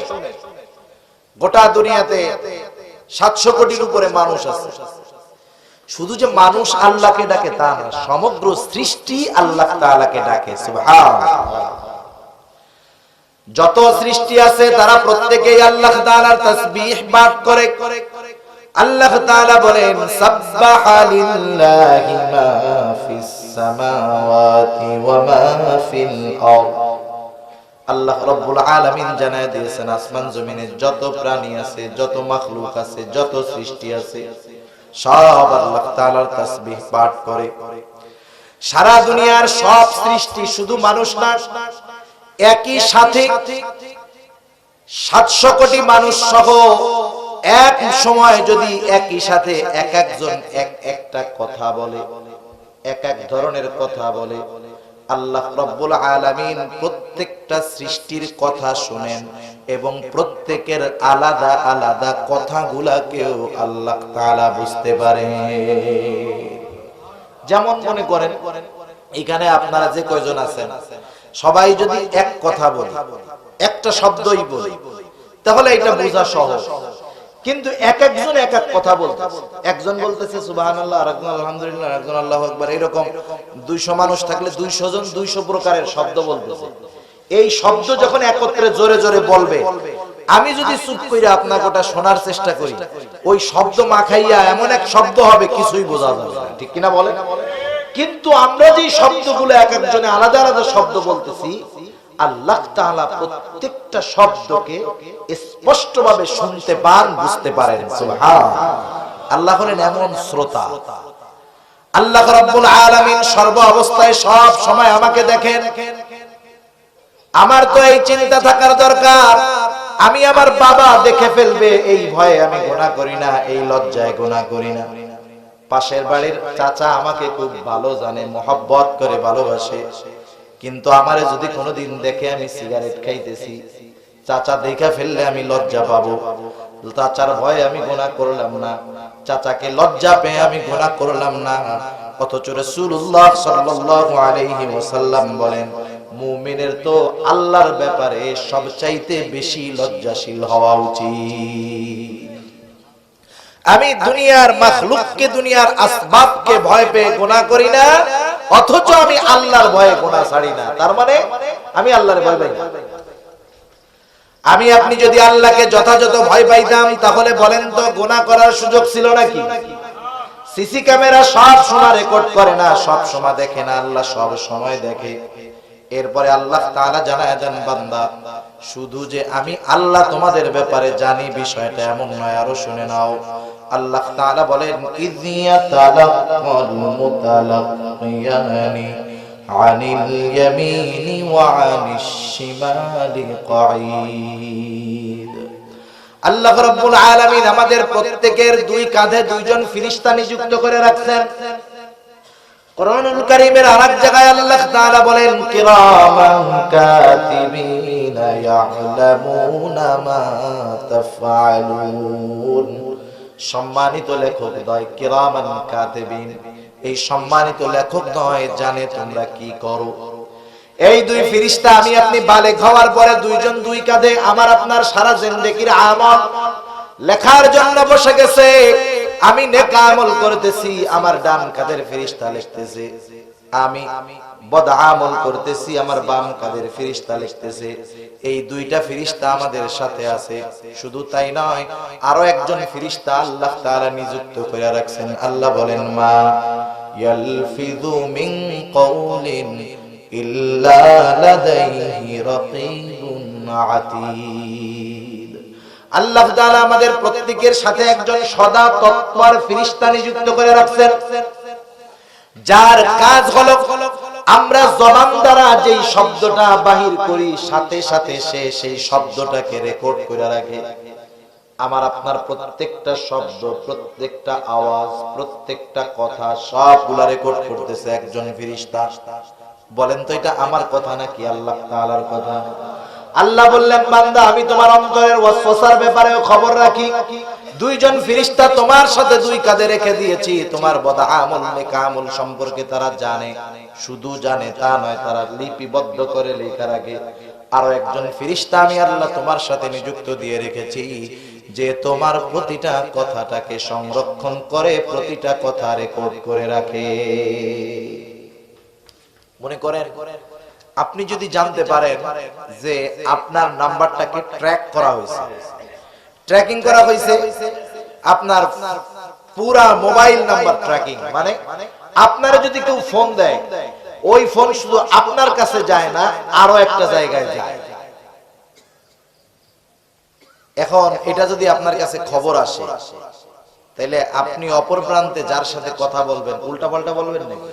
[SPEAKER 1] গোটা দুনিয়াতে 700 কোটির উপরে মানুষ আছে। শুধু যে মানুষ আল্লাহকে ডাকে তা না, সমগ্র সৃষ্টি আল্লাহ তাআলাকে ডাকে। সুবহানাল্লাহ। যত সৃষ্টি আছে তারা প্রত্যেকেই আল্লাহ তাআলার তাসবিহ পাঠ করে। আল্লাহ তাআলা বলেন সাব্বাহা লিল্লাহি মা ফিস সামাওয়াতি ওয়া মা ফিল আরদ। আল্লাহ রাব্বুল আলামিন জানায় দিয়েছেন আসমান জমিনে যত প্রাণী আছে, যত মাখলুক আছে, যত সৃষ্টি আছে, সব আল্লাহ তাআলার তাসবিহ পাঠ করে। সারা দুনিয়ার সব সৃষ্টি, শুধু মানুষ না, একই সাথে 700 কোটি মানুষ সহ এক সময় যদি একই সাথে এক একজন একটা কথা বলে, এক এক ধরনের কথা বলে, আল্লাহ রাব্বুল আলামিন প্রত্যেকটা সৃষ্টির কথা শুনেন এবং প্রত্যেকের আলাদা আলাদা কথাগুলাকেও আল্লাহ তাআলা বুঝতে পারেন। যেমন মনে করেন এখানে আপনারা যে কয়জন আছেন, সবাই যদি এক কথা বলে, একটা শব্দই বলে, তাহলে এটা বোঝা সহজ। কিন্তু এক একজন এক এক কথা বলতেছে, একজন বলতেছে সুবহানাল্লাহ, আরেকজন আলহামদুলিল্লাহ, আরেকজন আল্লাহু আকবার। এরকম 200 মানুষ থাকলে 200 জন 200 প্রকারের শব্দ বলতেছে। এই শব্দ যখন একত্রে জোরে জোরে বলবে, আমি যদি চুপ করে আপনাকে ওটা শোনার চেষ্টা করি, ওই শব্দ মাখাইয়া এমন এক শব্দ হবে কিছুই বোঝা যাবে না। ঠিক কিনা বলেন? কিন্তু আমরা যে শব্দগুলো এক একজনে আলাদা আলাদা শব্দ বলতেছি, আল্লাহ তাআলা প্রত্যেকটা শব্দকে স্পষ্টভাবে শুনতে পান, বুঝতে পারেন। সুবহানাল্লাহ। আল্লাহ হলেন এমন শ্রোতা। আল্লাহ রাব্বুল আলামিন সর্ব অবস্থায় সব সময় আমাকে দেখেন। আমার তো এই চিন্তা থাকার দরকার, আমি আমার বাবা দেখে ফেলবে এই ভয়ে আমি গুনাহ করি না, এই লজ্জায় গুনাহ করি না। পাশের বাড়ির চাচা আমাকে খুব ভালো জানে, মহব্বত করে ভালোবাসে, কিন্তু আমারে যদি কোনোদিন দেখে আমি সিগারেট খাইতেছি, চাচা দেখে ফেললে আমি লজ্জা পাবো। চাচার ভয়ে আমি গুনাহ করলাম না, চাচাকে লজ্জা পেয়ে আমি গুনাহ করলাম না। অথচ রাসূলুল্লাহ সাল্লাল্লাহু আলাইহি ওয়াসাল্লাম বলেন, মুমিনের তো আল্লাহর ব্যাপারে সবচাইতে বেশি লজ্জাশীল হওয়া উচিত। আমি দুনিয়ার মাখলুককে, দুনিয়ার আসবাবকে ভয় পেয়ে গুনাহ করি না, অথচ আমি আল্লাহর ভয়ে গুনাহ ছাড়ি না। তার মানে আমি আল্লাহর ভয় পাই না। আমি আপনি যদি আল্লাহকে যথাযথ ভয় পাইতাম, তাহলে বলেন তো গুনাহ করার সুযোগ ছিল নাকি? সিসি ক্যামেরা সব সময় রেকর্ড করে না, সব সময় দেখে না, আল্লাহ সব সময় দেখে। এরপরে আল্লাহ তাআলা জানায় দেন, বান্দা শুধু যে আমি আল্লাহ তোমাদের ব্যাপারে জানি বিষয়টা এমন নয়, আরো শুনে নাও। আল্লাহ তাআলা বলেন, ইযিয়া তালাক্কাল মুতালাক্কিয়ানি আনিল ইয়ামিনি ওয়া আনিশ শিমালি কাঈদ। আল্লাহ রাব্বুল আলামিন আমাদের প্রত্যেকের দুই কাঁধে দুইজন ফেরেশতা নিযুক্ত করে রাখছেন। কুরআনুল কারীমের আরেক জায়গায় আল্লাহ তাআলা বলেন কিরামান কাতিবিনা ইয়ালামুনা মা তাফআলুন। সম্মানিত লেখক দয় কিরামান কাতিবিন, এই সম্মানিত লেখক নয় জানে তোমরা কি করো। এই দুই ফেরেশতা আমি আপনি বালেগ হওয়ার পরে দুইজন দুই কাঁধে আমার আপনার সারা জিন্দেগির আমল লেখার জন্য বসে গেছে। আমি নেক আমল করতেছি, আমার ডান কাঁধের ফেরেশতা লিখতেছে। আমি বদ আমল করতেছি, আমার বাম কাঁধের ফেরেশতা লিখতেছে। এই দুইটা ফেরেশতা আমাদের সাথে আছে। শুধু তাই নয়, আরো একজন ফেরেশতা আল্লাহ তাআলা নিযুক্ত করে রাখছেন। আল্লাহ বলেন মা ইয়ালফিযু মিন কওলিন ইল্লা লাদাইহি রাকীবুন আতীদ। আল্লাহ তাআলা আমাদের প্রত্যেকের সাথে একজন সদা তৎপর ফেরেশতা নিযুক্ত করে রাখছেন, যার কাজ হলো আমরা জবান দ্বারা যেই শব্দটা বাহির করি সাথে সাথে সে সেই শব্দটাকে রেকর্ড করে রাখে। আমার আপনার প্রত্যেকটা শব্দ, প্রত্যেকটা আওয়াজ, প্রত্যেকটা কথা সবগুলা রেকর্ড করতেছে একজন ফেরেশতা। বলেন তো এটা আমার কথা নাকি আল্লাহ তাআলার কথা? আল্লাহ বললেন বান্দা আমি তোমার অন্তরের ওয়াসওয়াসার ব্যাপারেও খবর রাখি। দুইজন ফেরেশতা তোমার সাথে দুই কাঁধে রেখে দিয়েছি। তোমার বদ আমল নেক আমল সম্পর্কে তারা জানে, শুধু জানে তা নয়, তারা লিপিবদ্ধ করে লেখা রাখে। আরো একজন ফেরেশতা আমি আল্লাহ তোমার সাথে নিযুক্ত দিয়ে রেখেছি, যে তোমার প্রতিটা কথাটাকে সংরক্ষণ করে, প্রতিটা কথা রেকর্ড করে রাখে। মনে করেন আপনি যদি জানতে পারেন যে আপনার নাম্বারটাকে ট্র্যাক করা হয়েছে, ট্র্যাকিং করা হয়েছে, আপনার পুরা মোবাইল নাম্বার ট্র্যাকিং, মানে আপনারা যদি কেউ ফোন দেয়, ওই ফোন শুধু আপনার কাছে যায় না, আরো একটা জায়গায় যায়। এখন এটা যদি আপনার কাছে খবর আসে, তাহলে আপনি অপর প্রান্তে যার সাথে কথা বলবেন উল্টাপাল্টা বলবেন নাকি?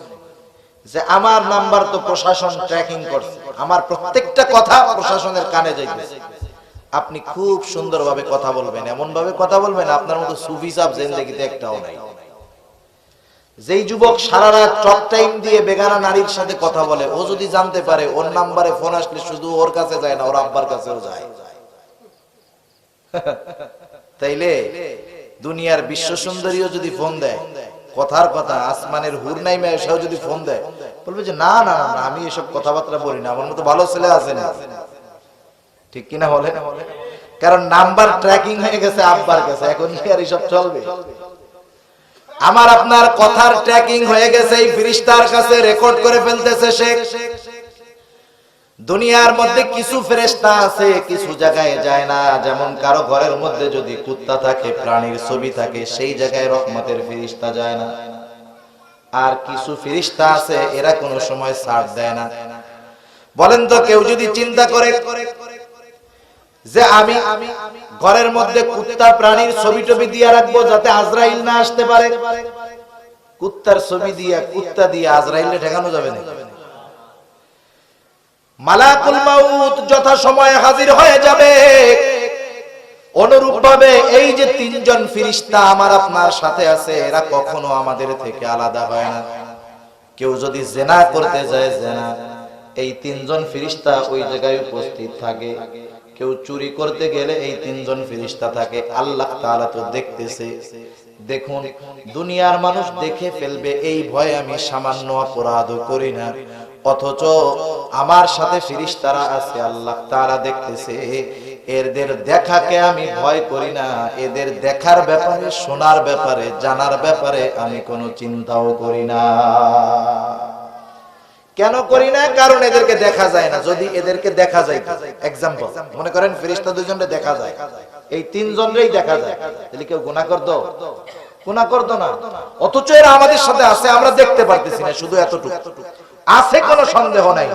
[SPEAKER 1] যে আমার নাম্বার তো প্রশাসন ট্র্যাকিং করছে, আমার প্রত্যেকটা কথা প্রশাসনের কানে যাইতেছে। আপনি খুব সুন্দরভাবে কথা বলবেন, এমন ভাবে কথা বলবেন আপনার মতো সুফি সাহেব জিন্দেগিতে একটাও নাই। যেই যুবক সারা রাত টক টাইম দিয়ে বেগানা নারীর সাথে কথা বলে, ও যদি জানতে পারে ওর নাম্বারে ফোন আসলে শুধু ওর কাছে যায় না, ওর আব্বার কাছেও যায়, তাইলে দুনিয়ার বিশ্ব সুন্দরীও যদি ফোন দেয়, কথার কথা আসমানের হুর নাই মেয়ে সেও যদি ফোন দেয়, বলবে যে না না না আমি এসব কথাবার্তা বলি না, আমার মতো ভালো ছেলে আছে না। ঠিক কিনা বলে? কারণ নাম্বার ট্র্যাকিং হয়ে গেছে আব্বার কাছে, এখন কি আর এসব চলবে? আমার আপনার কথার ট্র্যাকিং হয়ে গেছে এই ফেরেশতার কাছে, রেকর্ড করে ফেলতেছে সে। দুনিয়ার মধ্যে কিছু ফেরেশতা আছে কিছু জায়গায় যায় না। যেমন কারো ঘরের মধ্যে যদি কুত্তা থাকে, প্রাণীর ছবি থাকে, সেই জায়গায় রহমতের ফেরেশতা যায় না। আর কিছু ফেরেশতা আছে এরা কোনো সময় ছাড় দেয় না। বলেন তো কেউ যদি চিন্তা করে যে আমি ঘরের মধ্যে কুত্তা প্রাণীর ছবি টবি দিয়ে রাখবো যাতে আজরাইল না আসতে পারে, কুত্তার ছবি দিয়ে কুত্তা দিয়ে আজরাইলে ঠেকানো যাবে না? মালাকুল মাউত যথা সময়ে হাজির হয়ে যাবে। অনুরূপ ভাবে এই যে তিনজন ফেরেশতা আমার আপনার সাথে আছে, এরা কখনো আমাদের থেকে আলাদা হয় না। কেউ যদি জিনা করতে যায়, জিনা, এই তিনজন ফেরেশতা ওই জায়গায় উপস্থিত থাকে। কেউ চুরি করতে গেলে এই তিনজন ফেরেশতা থাকে। আল্লাহ তাআলা তো দেখতেছে। দেখুন দুনিয়ার মানুষ দেখে ফেলবে এই ভয়ে আমি সামান্য অপরাধ করি না, অথচ আমার সাথে ফেরেশতারা আছে, আল্লাহ তাআলা দেখতেছে। এদের দেখাকে আমি ভয় করি না, এদের দেখার ব্যাপারে, শোনার ব্যাপারে, জানার ব্যাপারে আমি কোনো চিন্তাও করি না। কেন করি না? কারণ এদেরকে দেখা যায় না। যদি এদেরকে দেখা যায়, এক্সাম্পল মনে করেন ফেরেশতা দুইজনকে দেখা যায়, এই তিনজনকেই দেখা যায়, তাহলে কেউ গুনাহ করতো? গুনাহ করতো না। অথচ এরা আমাদের সাথে আছে, আমরা দেখতে পারতেছি না, শুধু এতটুকু আছে, কোনো সন্দেহ নাই।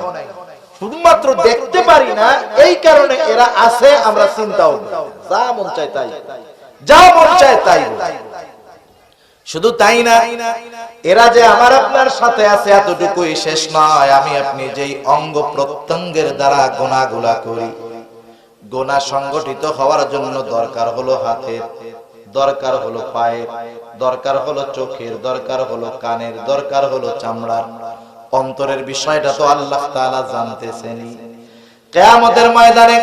[SPEAKER 1] শুধুমাত্র দেখতে পারি না, এই কারণে এরা আছে, আমরা চিন্তাও যা মন চায় তাই, যা মন চায় তাই। শুধু তাই না, এরা যে আমার আপনার সাথে আছে এতটুকুই শেষ নয়। আমি আপনি যেই অঙ্গ প্রত্যঙ্গের দ্বারা গুনাহগুলা করি, গুনাহ সংগঠিত হওয়ার জন্য দরকার হলো হাতের, দরকার হলো পায়ের, দরকার হলো চোখের, দরকার হলো কানের, দরকার হলো চামড়ার। অন্তরের বিষয়টা তো আল্লাহ তাআলা জানতেছেনই। কিয়ামতের ময়দানে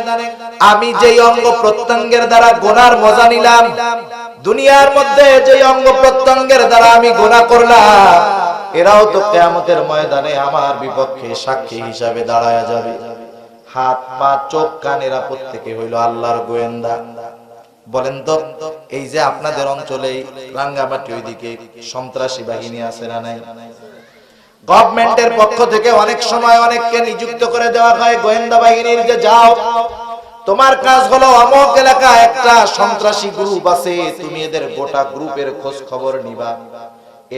[SPEAKER 1] আমি যেই অঙ্গ প্রত্যঙ্গের দ্বারা গুনার মজা নিলাম, দুনিয়ার মধ্যে যেই অঙ্গ প্রত্যঙ্গের দ্বারা আমি গুনাহ করলাম, এরাও তো কিয়ামতের ময়দানে আমার বিপক্ষে সাক্ষী হিসাবে দাঁড়ায়া যাবে। হাত পা চোখ কান এরা প্রত্যেকে হইল আল্লাহর গোয়েন্দা। বলেন তো, এই যে আপনাদের অঞ্চলে রাঙ্গামাটি ওইদিকে সন্ত্রাসী বাহিনী আছে না নাই? গভর্নমেন্টের পক্ষ থেকে অনেক সময় অনেককে নিযুক্ত করে দেওয়া হয় গোয়েন্দা বাহিনীর, যে যাও তোমার কাজ হলো অমুক এলাকায় একটা সন্ত্রাসী গ্রুপ আছে, তুমি এদের গোটা গ্রুপের খোঁজ খবর নিবা,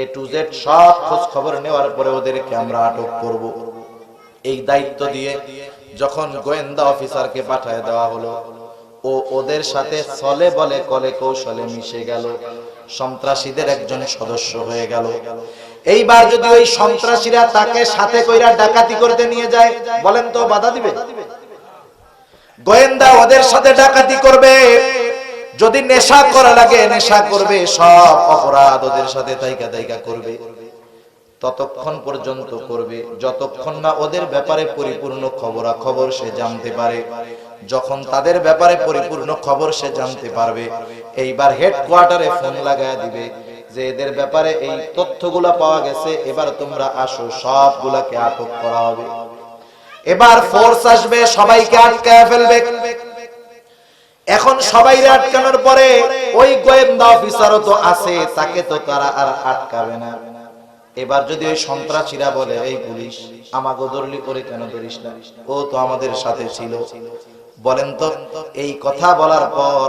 [SPEAKER 1] A to Z সব খোঁজ খবর নেওয়ার পরে ওদেরকে আমরা আটক করব। এই দায়িত্ব দিয়ে যখন গোয়েন্দা অফিসারকে পাঠিয়ে দেওয়া হলো, ও ওদের সাথে চলে বলে কলে কৌশলে মিশে গেল, সন্ত্রাসীদের একজন সদস্য হয়ে গেল। এইবার যদি ওই সন্ত্রাসীরা তাকে সাথে কইরা ডাকাতি করতে নিয়ে যায়, বলেন তো বাধা দিবে? গোয়েন্দা ওদের সাথে ডাকাতি করবে, যদি নেশা করা লাগে নেশা করবে, সব অপরাধ ওদের সাথে তাইকা তাইকা করবে। ততক্ষণ পর্যন্ত করবে যতক্ষণ না ওদের ব্যাপারে পরিপূর্ণ খবরাখবর সে জানতে পারে। যখন তাদের ব্যাপারে পরিপূর্ণ খবর সে জানতে পারবে, এইবার হেডকোয়ার্টারে ফোন লাগায় দিবে যে এদের ব্যাপারে এই তথ্যগুলা পাওয়া গেছে, এবার তোমরা আসো, সবগুলাকে আটক করা হবে। এবার ফোর্স আসবে, সবাইকে আটকায় ফেলবে। এখন সবাইকে আটকানোর পরে ওই গোয়েন্দা অফিসারও তো আছে, তাকে তো তারা আর আটকাবে না। এবার যদি ওই সন্ত্রাসীরা বলে, এই পুলিশ আমাকে ধরলি করে কেন ধরিস না, ও তো আমাদের সাথে ছিল, বলেন তো এই কথা বলার পর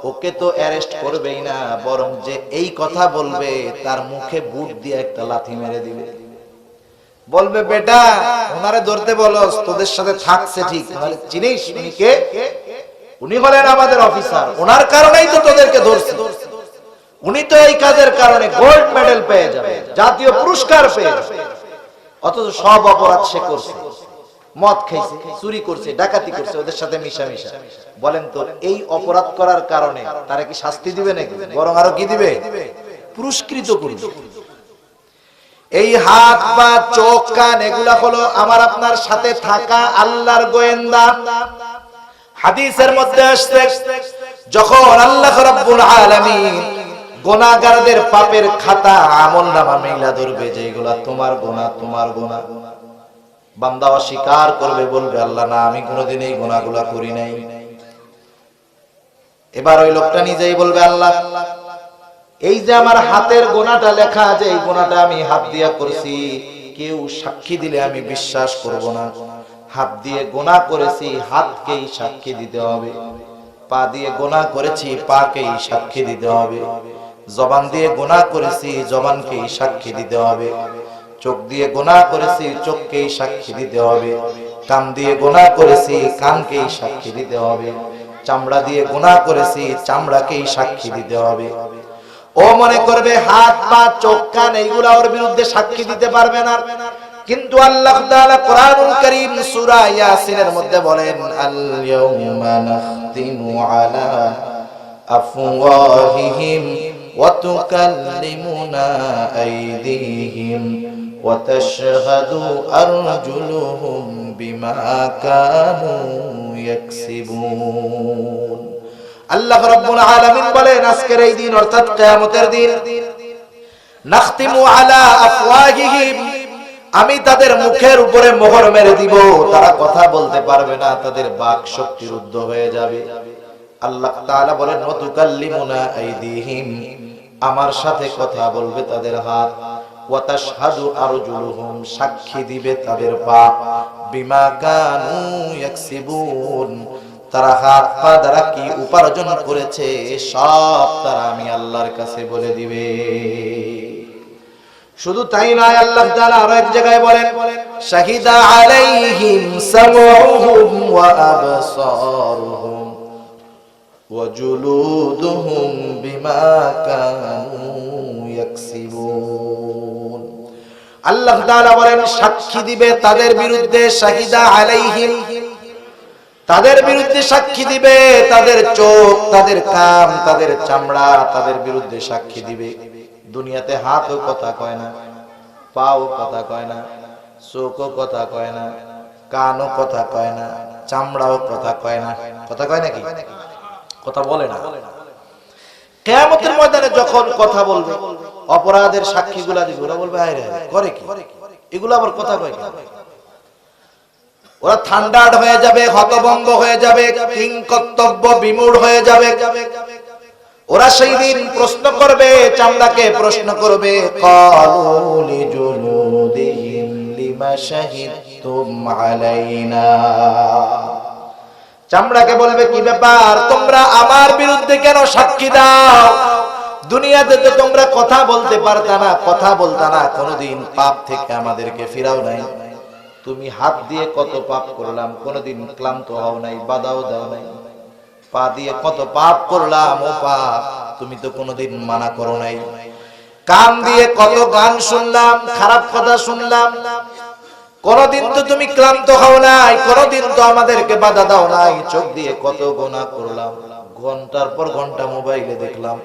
[SPEAKER 1] ওকে তো অ্যারেস্ট করবেই না, বরং যে এই কথা বলবে তার মুখে বুট দিয়ে একটা লাথি মেরে দিবে। বলবে, বেটা ওনারে ধরতে বলস, তোদের সাথে থাকছে ঠিক, চিনিস উনি কে? উনি হলেন আমাদের অফিসার, ওনার কারণেই তো তোদেরকে ধরছে, উনি তো এই কাজের কারণে গোল্ড মেডেল পেয়ে যাবে, জাতীয় পুরস্কার পেয়ে যাবে। অথচ সব অপরাধ সে করছে, মদ খাইছে, চুরি করছে, ডাকাতি করছে, ওদের সাথে মিশামিশা। বলেন তো এই অপরাধ করার কারণে তারা কি শাস্তি দিবে নাকি? বরং আরো কি দিবে? পুরস্কৃত করবে। এই হাত পা চোখ কান এগুলা হলো আমার আপনার সাথে থাকা আল্লাহর গোয়েন্দা। হাদিসের মধ্যে আসছে, যখন আল্লাহ রাব্বুল আলামিন গুনাহগারদের পাপের খাতা আমলনামা মেইলা ধরবে, যেগুলা তোমার গুনাহ তোমার গুনাহ, বান্দা অস্বীকার করবে, বলবে আল্লাহ না, আমি কোনোদিন এই গুনাহগুলা করি নাই। এবার ওই লোকটা নিজেই বলবে, আল্লাহ এই যে আমার হাতের গোনাটা লেখা আছে, এই গোনাটা আমি হাত দিয়া করছি, কেউ সাক্ষী দিলে আমি বিশ্বাস করব না। হাত দিয়ে গোনা করেছি, হাতকেই সাক্ষী দিতে হবে। পা দিয়ে গোনা করেছি, পাকেই সাক্ষী দিতে হবে। জবান দিয়ে গোনা করেছি, জবানকেই সাক্ষী দিতে হবে। চোখ দিয়ে গোনা করেছি, চোখকেই সাক্ষী দিতে হবে। কান দিয়ে গোনা করেছি, কানকেই সাক্ষী দিতে হবে। চামড়া দিয়ে গোনা করেছি, চামড়াকেই সাক্ষী দিতে হবে। ও মনে করবে হাত পা চোখ কান এইগুলা ওর বিরুদ্ধে সাক্ষী দিতে পারবে না, কিন্তু আল্লাহ তাআলা কোরআনুল কারীম সূরা ইয়াসিনের মধ্যে বলেন, আল ইয়াউমা নাখতিমু আলা আফওয়াহিহিম ওয়া তুকাল্লিমুনা আইদিহিম ওয়া তাশহাদু আরজুলুহুম বিমা কানু ইয়াকসিবুন। আল্লাহ রাব্বুল আলামিন বলেন, আজকের এই দিন অর্থাৎ কিয়ামতের দিন, নাখতিমু আলা আফওয়াহিহিম, আমি তাদের মুখের উপরে মোহর মেরে দিব, তারা কথা বলতে পারবে না, তাদের বাক শক্তি রুদ্ধ হয়ে যাবে। আল্লাহ তাআলা বলেন, ওয়া তুকাল্লিমুনা আইদিহিম, আমার সাথে কথা বলবে তাদের হাত, ওয়া তাশহাদু আরজুলুহুম, সাক্ষী দিবে তাদের পা, বিমা কানু ইয়াকসিবুন, তারা হাত পা দ্বারা কি উপার্জন করেছে সব তারা আমি আল্লাহর কাছে বলে দিবে। শুধু তাই নয়, আল্লাহ তাআলা আরো এক জায়গায় বলেন, শাহিদা আলাইহিম সামউহুম ওয়া আবসারুহুম ওয়া জুলুদুহুম বিমা কানু ইয়াকসিবুন। আল্লাহ তাআলা বলেন, সাক্ষী দিবে তাদের বিরুদ্ধে, শাহিদা আলাইহিম, তাদের বিরুদ্ধে সাক্ষী দিবে, তাদের চোখ, তাদের কান, তাদের চামড়া তাদের বিরুদ্ধে সাক্ষী দিবে। দুনিয়াতে হাতও কথা কয় না, পাও কথা কয় না, চোখও কথা কয় না, কানও কথা কয় না, চামড়াও কথা কয় না। কথা কয় নাকি? কথা বলে না। কিয়ামতের ময়দানে যখন কথা বলবে, অপরাধের সাক্ষীগুলা দিবে, ওরা বলবে আরে করে কি এগুলো, আবার কথা কয় কেন? ওরা ঠান্ডাড হয়ে যাবে, হতভম্ব হয়ে যাবে, কিংকর্তব্য বিমূঢ় হয়ে যাবে। ওরা সেই দিন প্রশ্ন করবে, চামড়াকে প্রশ্ন করবে, ক্বালু লিজুলুদিহিম লিমা শাহিদতুম আলাইনা। চামড়াকে বলবে কি ব্যাপার, তোমরা আমার বিরুদ্ধে কেন সাক্ষী দাও? দুনিয়াতে তো তোমরা কথা বলতে পারতা না, কথা বলতা না, কোনোদিন পাপ থেকে আমাদেরকে ফিরাও নাই। তুমি হাত দিয়ে কত পাপ করলাম, কোনোদিন ক্লান্ত হও নাই, বাধাও দাও নাই। পা দিয়ে কত পাপ করলাম, ও পাপ তুমি তো কোনোদিন মানা করো নাই। কান দিয়ে কত গান শুনলাম, খারাপ কথা শুনলাম, কোনদিন তো তুমি ক্লান্ত হও নাই, কোনদিন তো আমাদেরকে বাধা দাও নাই। চোখ দিয়ে কত গুনাহ করলাম, ঘন্টার পর ঘন্টা মোবাইলে দেখলাম,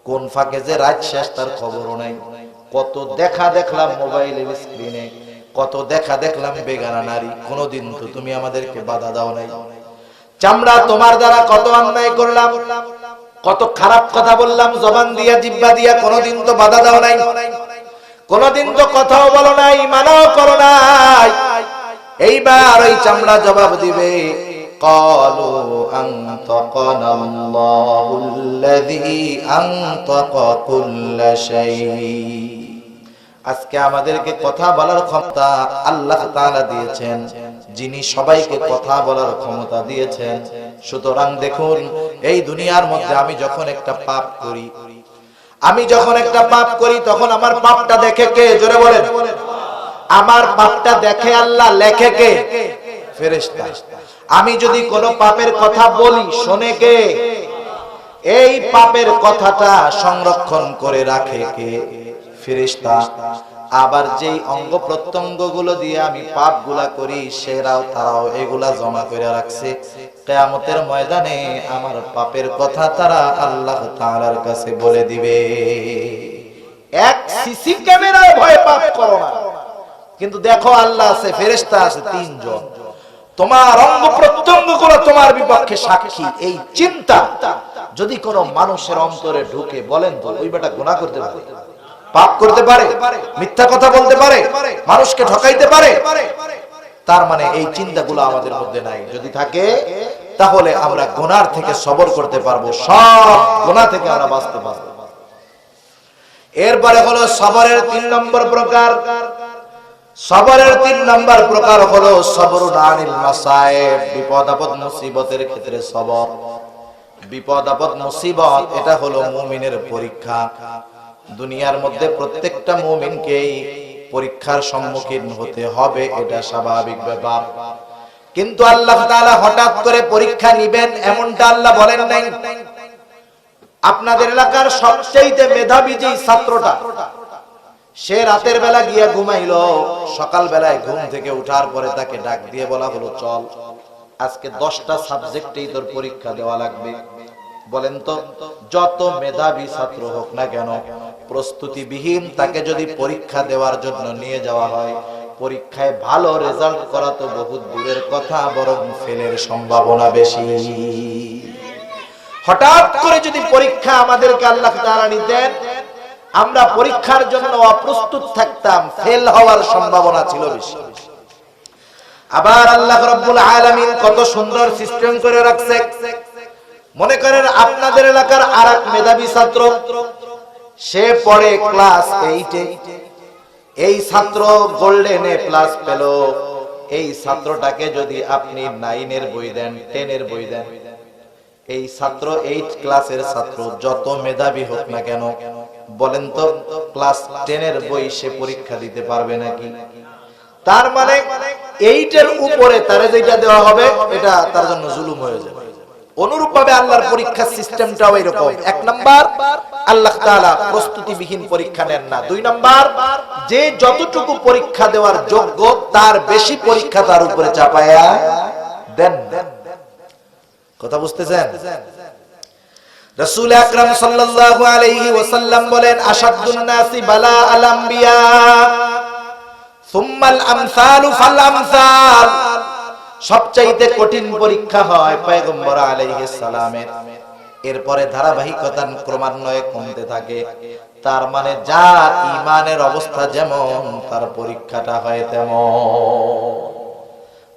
[SPEAKER 1] কোন ফাঁকে যে রাত শেষ তার খবরও নাই। কত দেখা দেখলাম মোবাইলের স্ক্রিনে, কত দেখা দেখলাম বেগানা নারী, কোনদিন তো তুমি আমাদেরকে বাধা দাও নাই। চামড়া তোমার দ্বারা কত অন্যায় করলাম, কত খারাপ কথা বললাম জবান দিয়া, জিহ্বা দিয়া, কোনদিন তো বাধা দাও নাই, কোনদিন তো কথাও বলো নাই, মানাও করো নাই। এইবার ওই চামড়া জবাব দিবে, ক্বালু আনতাকানাল্লাহুল্লাযী আনতাকা কুল্লা শাই। আজকে আমাদেরকে কথা বলার ক্ষমতা আল্লাহ তাআলা দিয়েছেন, যিনি সবাইকে কথা বলার ক্ষমতা দিয়েছেন। সুতরাং দেখুন, এই দুনিয়ার মধ্যে আমি যখন একটা পাপ করি, তখন আমার পাপটা দেখে কে? জোরে বলেন। আমার পাপটা দেখে আল্লাহ, লেখে কে? ফেরেশতা। আমি যদি কোনো পাপের কথা বলি, শোনে কে? এই পাপের কথাটা সংরক্ষণ করে রাখে কে? ফেরেশতা। আবার যেই অঙ্গ প্রত্যঙ্গ গুলো দিয়ে আমি পাপগুলা করি, তারাও এগুলা জমা করে রাখছে। কিয়ামতের ময়দানে আমার পাপের কথা তারা আল্লাহ তাআলার কাছে বলে দিবে। এক সিসি ক্যামেরায় ভয় পাপ করো না, কিন্তু দেখো আল্লাহ আছে, ফেরেশতা আছে, তিনজন। তোমার অঙ্গ প্রত্যঙ্গ গুলো তোমার বিপক্ষে সাক্ষী। এই চিন্তা যদি কোনো মানুষের অন্তরে ঢুকে, বলেন তো ওই বেটা গুনাহ করতে পারে, পাপ করতে পারে, মিথ্যা কথা বলতে পারে, মানুষকে ঠকাইতে পারে? তার মানে এই চিন্তাগুলো আমাদের মধ্যে নাই। যদি থাকে তাহলে আমরা গুনার থেকে সবর করতে পারবো, সব গুনাহ থেকে আমরা বাঁচতে পারবো। এরপরে হলো সবরের 3 নম্বর প্রকার। সবরের 3 নম্বর প্রকার হলো সবরুন আনিল মাসায়েব। বিপদ আপদ মুসিবতের ক্ষেত্রে সবর। বিপদ আপদ মুসিবত এটা হলো মুমিনের পরীক্ষা। দুনিয়ার মধ্যে প্রত্যেকটা মুমিনকেই পরীক্ষার সম্মুখীন হতে হবে, এটা স্বাভাবিক ব্যাপার। কিন্তু আল্লাহ তাআলা হঠাৎ করে পরীক্ষা নিবেন এমনটা আল্লাহ বলেন নাই। আপনাদের এলাকার সবচেয়ে মেধাবী যে ছাত্রটা, সে রাতের বেলা গিয়া ঘুমাইলো, সকাল বেলায় ঘুম থেকে উঠার পরে তাকে ডাক দিয়ে বলা হলো, চল আজকে 10টা সাবজেক্টেই তোর পরীক্ষা দেওয়া লাগবে। বলেন তো, যত মেধাবী ছাত্র হোক না কেন, প্রস্তুতিবিহীন তাকে যদি পরীক্ষা দেওয়ার জন্য নিয়ে যাওয়া হয়, পরীক্ষায় ভালো রেজাল্ট করা তো বহুত দূরের কথা, বরং ফেলের সম্ভাবনা বেশি। হঠাৎ করে যদি পরীক্ষা আমাদেরকে আল্লাহ তাআলা নিতেন, আমরা পরীক্ষার জন্য অপ্রস্তুত থাকতাম, ফেল হওয়ার সম্ভাবনা ছিল বেশি। আবার আল্লাহ রাব্বুল আলামিন কত সুন্দর সিস্টেম করে রাখছে। মনে করেন আপনাদের এলাকার আরেক মেধাবী ছাত্র, সে পড়ে ক্লাস 8-এ, এই ছাত্র গোল্ডেন এ প্লাস পেল। এই ছাত্রটাকে যদি আপনি 9-এর বই দেন, 10-এর বই দেন, এই ছাত্র 8 ক্লাসের ছাত্র যত মেধাবী হোক না কেন, বলেন তো ক্লাস 10-এর বই সে পরীক্ষা দিতে পারবে নাকি? তার মানে 8-এর উপরে তারে যেটা দেওয়া হবে এটা তার জন্য জুলুম হয়ে যাবে। অনুরূপভাবে আল্লাহর পরীক্ষার সিস্টেমটাও এরকম। 1 নাম্বার, আল্লাহ তাআলা প্রস্তুতিবিহীন পরীক্ষা নেন না। 2 নাম্বার, যে যতটুকু পরীক্ষা দেওয়ার যোগ্য তার বেশি পরীক্ষা তার উপরে চাপায়া দেন। কথা বুঝতেছেন? রাসূল আকরাম সাল্লাল্লাহু আলাইহি ওয়াসাল্লাম বলেন, আশাদ্দুন নাসি বালা আল আম্বিয়া সুম্মাল আমসালু ফাল আমসাল। সবচাইতে কঠিন পরীক্ষা হয় পয়গম্বর আলাইহিস সালামের, এরপরে ধারাবাহিকতা ক্রমান্বয়ে কমতে থাকে। তার মানে যার ঈমানের অবস্থা যেমন তার পরীক্ষাটা হয় তেমন।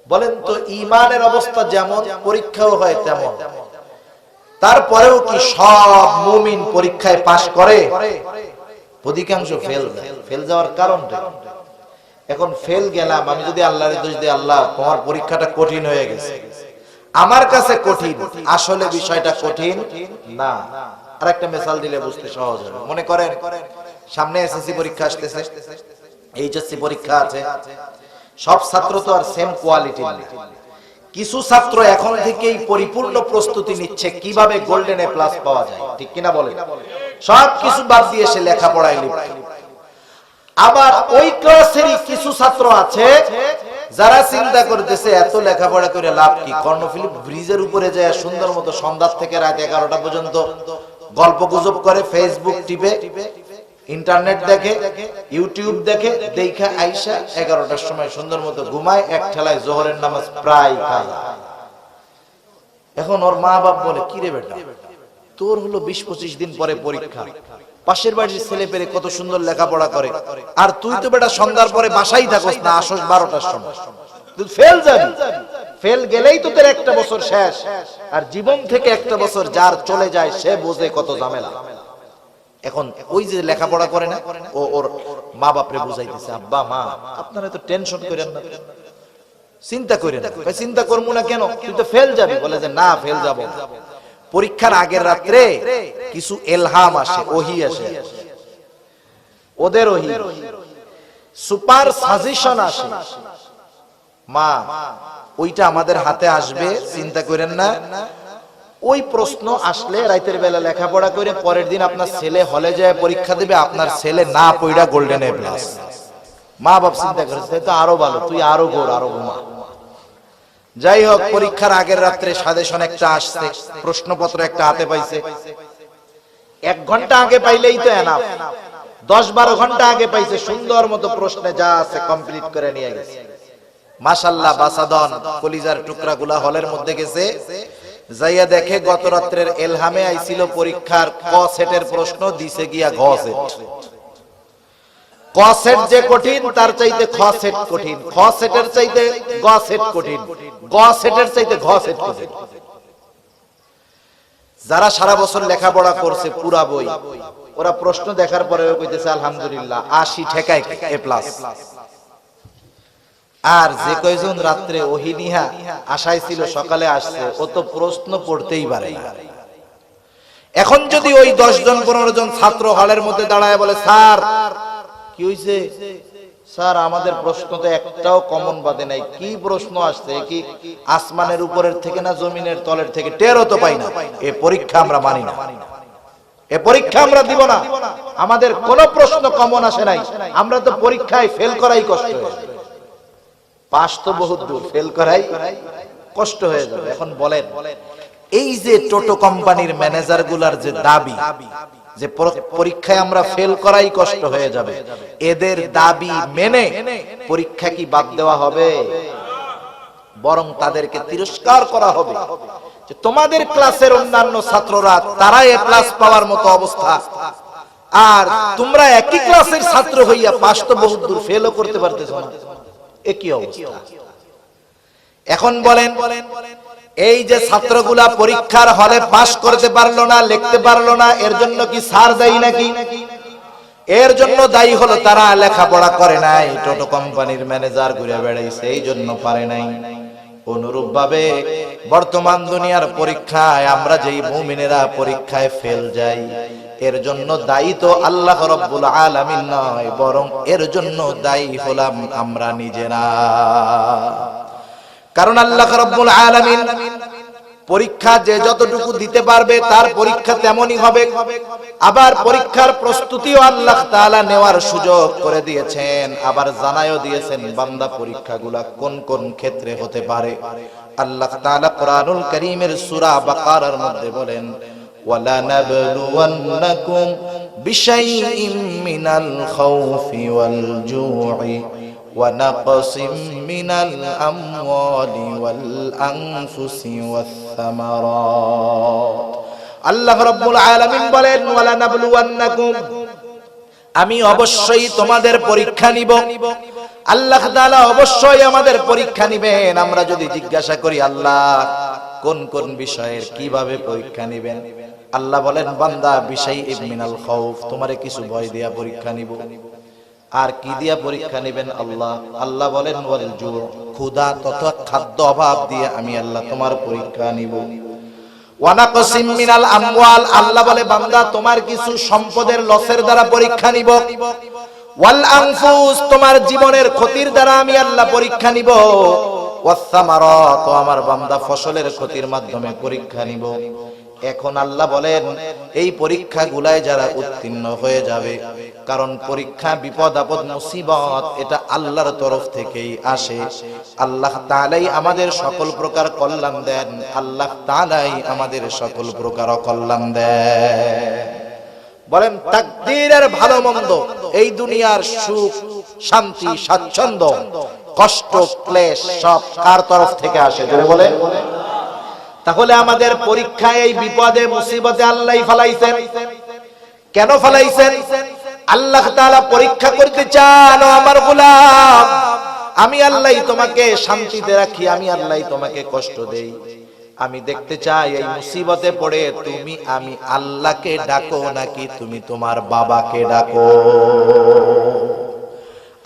[SPEAKER 1] বলেন তো, ঈমানের অবস্থা যেমন পরীক্ষাও হয় তেমন। তারপরেও কি সব মুমিন পরীক্ষায় পাশ করে? অধিকাংশ ফেল যায়। ফেল যাওয়ার কারণটা, এখন ফেল গেলাম, আমি যদি আল্লাহর দোষ দিই, আল্লাহ তোমার পরীক্ষাটা কঠিন হয়ে গেছে, আমার কাছে কঠিন, আসলে বিষয়টা কঠিন না। আর একটা মিসাল দিলে বুঝতে সহজ হবে। মনে করেন সামনে এসএসসি পরীক্ষা আসতেছে, এইচএসসি পরীক্ষা আছে। সব ছাত্র তো আর সেম কোয়ালিটি না। কিছু ছাত্র এখন থেকেই পরিপূর্ণ প্রস্তুতি নিচ্ছে কিভাবে গোল্ডেন এ প্লাস পাওয়া যায়, ঠিক কিনা বলেন? সব কিছু বাদ দিয়ে সে লেখাপড়ায় লিপ্ত। আবার ওই ক্লাসেরই কিছু ছাত্র আছে যারা চিন্তা করতেছে এত লেখাপড়া করে লাভ কি, কর্ণফুলী ব্রিজের উপরে যায় সুন্দর মতো সন্ধ্যা থেকে রাত 11টা পর্যন্ত গল্প গুজব করে, ফেসবুক টিপে, ইন্টারনেট দেখে, ইউটিউব দেখে, দেখা আইসা 11টার সময় সুন্দর মতো ঘুমায়, এক ঠেলায় জোহরের নামাজ প্রায় খায়। এখন ওর মা বাপ বলে, কি রে বেটা, তোর হলো 20-25 দিন পরে পরীক্ষা, পাশের বাড়ির ছেলে পেলে কত সুন্দর লেখাপড়া করে, আর তুই তো বেটা সন্ধ্যার পরে বাসায় থাকস না, আসস 12টার সময়, তুই ফেল যাবি। ফেল গেলেই তো তোর একটা বছর শেষ। আর জীবন থেকে একটা বছর যার চলে যায় সে বোঝে কত ঝামেলা। এখন ওই যে লেখাপড়া করে না, ও ওর মা বাপরে বুঝাইতেছে, আব্বা মা আপনারা তো টেনশন করেন না, চিন্তা করেন না। চিন্তা করবো না কেন, তুই তো ফেল যাবি। বলে যে না, ফেল যাব না। পরীক্ষার আগের রাত্রে কিছু এলহাম আসে, ওহী আসে, ওদের ওহী, সুপার সাজেশন আসে, মা ওইটা আমাদের হাতে আসবে, চিন্তা করেন না। ওই প্রশ্ন আসলে রাতের বেলা লেখাপড়া করে পরের দিন আপনার ছেলে হলে যায় পরীক্ষা দেবে, আপনার ছেলে না পড়া গোল্ডেন এ প্লাস। মা বাপ চিন্তা করেছে তো আরো ভালো, তুই আরো গোর, আরো ঘুমা। যাই হোক, পরীক্ষার আগের রাত্রে সাজেশন একটা আসছে, প্রশ্নপত্র একটা হাতে পাইছে। 1 ঘন্টা আগে পাইলেই তো এনাফ, 10-12 ঘন্টা আগে পাইছে, সুন্দর মতো প্রশ্নে যা আছে কমপ্লিট করে নিয়ে গেছে। মাশাআল্লাহ, বাসাদন কলিজার টুকরাগুলা হলের মধ্যে গেছে, যাইয়া দেখে গত রাত্রের এলহামে আইছিল পরীক্ষার ক সেটের প্রশ্ন, দিছে গিয়া ঘ সেট। ক সেট যে কঠিন তার চাইতে খ সেট কঠিন, খ সেটের চাইতে গ সেট কঠিন, গ সেটের চাইতে ঘ সেট কঠিন। যারা সারা বছর লেখাপড়া করছে পুরা বই, ওরা প্রশ্ন দেখার পরে কইতেছে আলহামদুলিল্লাহ 80 ঠেকায় এ প্লাস। আর যে কয়জন রাত্রে ওহী নিহা আশায় ছিল সকালে আসছে, ও তো প্রশ্ন পড়তেই পারে না। এখন যদি ওই 10 জন 15 জন ছাত্র হলের মধ্যে দাঁড়ায় বলে, স্যার কি হইছে স্যার, আমাদের প্রশ্ন তো একটাও কমন বাদে নাই, কি প্রশ্ন আসছে, কি আসমানের উপরের থেকে না জমিনের তলের থেকে, টেরও তো পাই না, এই পরীক্ষা আমরা মানি না, এই পরীক্ষা আমরা দিব না, আমাদের কোনো প্রশ্ন কমন আসে নাই, আমরা তো পরীক্ষায় ফেল করাই কষ্ট হয়ে, পাস তো বহুত দূর, ফেল করাই কষ্ট হয়ে যাবে। এখন বলেন, এই যে টোটো কোম্পানির ম্যানেজার গুলার যে দাবি যে পরীক্ষায় আমরা ফেল করাই কষ্ট হয়ে যাবে, এদের দাবি মেনে পরীক্ষা কি বাদ দেওয়া হবে? বরং তাদেরকে তিরস্কার করা হবে যে তোমাদের ক্লাসের অন্যান্য ছাত্ররা তারা এ প্লাস পাওয়ার মতো অবস্থা, আর তোমরা একই ক্লাসের ছাত্র হইয়া পাস তো বহুত দূর, ফেলও করতে পারতেছ না, একই অবস্থা। এখন বলেন, এই যে ছাত্রগুলা পরীক্ষার হলে পাস করতে পারলো না, লিখতে পারলো না, এর জন্য কি স্যার দায়ী নাকি? এর জন্য দায়ী হলো তারা লেখাপড়া করে নাই, টোটো কোম্পানির ম্যানেজার ঘুরে বেড়াইছে, এই জন্য পারে নাই। অনুরূপ ভাবে বর্তমান দুনিয়ার পরীক্ষায় আমরা যেই মুমিনেরা পরীক্ষায় ফেল যাই, এর জন্য দায়ী তো আল্লাহ রাব্বুল আলামিন নয়, বরং এর জন্য দায়ী হলাম আমরা নিজেরা। কারণ আল্লাহ রাব্বুল আলামিন পরীক্ষা যে যতটুকু দিতে পারবে তার পরীক্ষা তেমনই হবে। আবার পরীক্ষার প্রস্তুতিও আল্লাহ তাআলা নেওয়ার সুযোগ করে দিয়েছেন, আবার জানায়ও দিয়েছেন বান্দা পরীক্ষাগুলা কোন কোন ক্ষেত্রে হতে পারে। আল্লাহ তাআলা কোরআনুল কারীমের সূরা বাকারার মধ্যে বলেন, ওয়ালা নাবলুওয়ান্নাকুম বিশাইইম মিনাল খাউফি ওয়াল জু'i ওয়া নাকসিম মিনাল আমওয়ালি ওয়াল আনফুসি ওয়াস সামারাত। আল্লাহ রাব্বুল আলামিন বলেন, ওয়ালা নাবলুওয়ান্নাকুম, আমি অবশ্যই তোমাদের পরীক্ষা নিব। আল্লাহ তাআলা অবশ্যই আমাদের পরীক্ষা নিবেন। আমরা যদি জিজ্ঞাসা করি, আল্লাহ কোন কোন বিষয়ের কিভাবে পরীক্ষা নিবেন, আল্লাহ বলেন, বান্দা বিশাইইম মিনাল খাউফ, তোমারে কিছু ভয় দিয়া পরীক্ষা নিব। আর কি দিয়া পরীক্ষা নিবেন আল্লাহ বলেন, ওয়াল জু', ক্ষুধা তথা খাদ্য অভাব দিয়ে আমি আল্লাহ তোমার পরীক্ষা নিব। ওয়া নাকসিম মিনাল আমওয়াল, আল্লাহ বলে, বান্দা তোমার কিছু সম্পদের লসের দ্বারা পরীক্ষা নিব। ওয়াল আনফুস, তোমার জীবনের ক্ষতির দ্বারা আমি আল্লাহ পরীক্ষা নিব। ওয়াস সামারাত, আমার বান্দা ফসলের ক্ষতির মাধ্যমে পরীক্ষা নিব। এখন আল্লাহ বলেন, এই পরীক্ষাগুলায় যারা উত্তীর্ণ হয়ে যাবে, কারণ পরীক্ষা, বিপদ আপদ, মুসিবত এটা আল্লাহর তরফ থেকেই আসে। আল্লাহ তাআলাই আমাদের সকল প্রকার কল্যাণ দেন, আল্লাহ তাআলাই আমাদের সকল প্রকার কল্যাণ দেন। বলেন, তাকদীরের ভালো মন্দ, এই দুনিয়ার সুখ শান্তি স্বাচ্ছন্দ্য কষ্ট ক্লেশ সব কার তরফ থেকে আসে? জোরে বলেন। তাহলে আমাদের পরীক্ষা, এই বিপদে মুসিবতে আল্লাহই ফলাইছেন। কেন ফলাইছেন? আল্লাহ তাআলা পরীক্ষা করতে চান, আমার গোলাম, আমি আল্লাহই তোমাকে শান্তিতে রাখি, আমি আল্লাহই তোমাকে কষ্ট দেই। আমি দেখতে চাই এই মুসিবতে পড়ে তুমি আমি আল্লাহকে ডাকো নাকি তুমি তোমার বাবাকে ডাকো।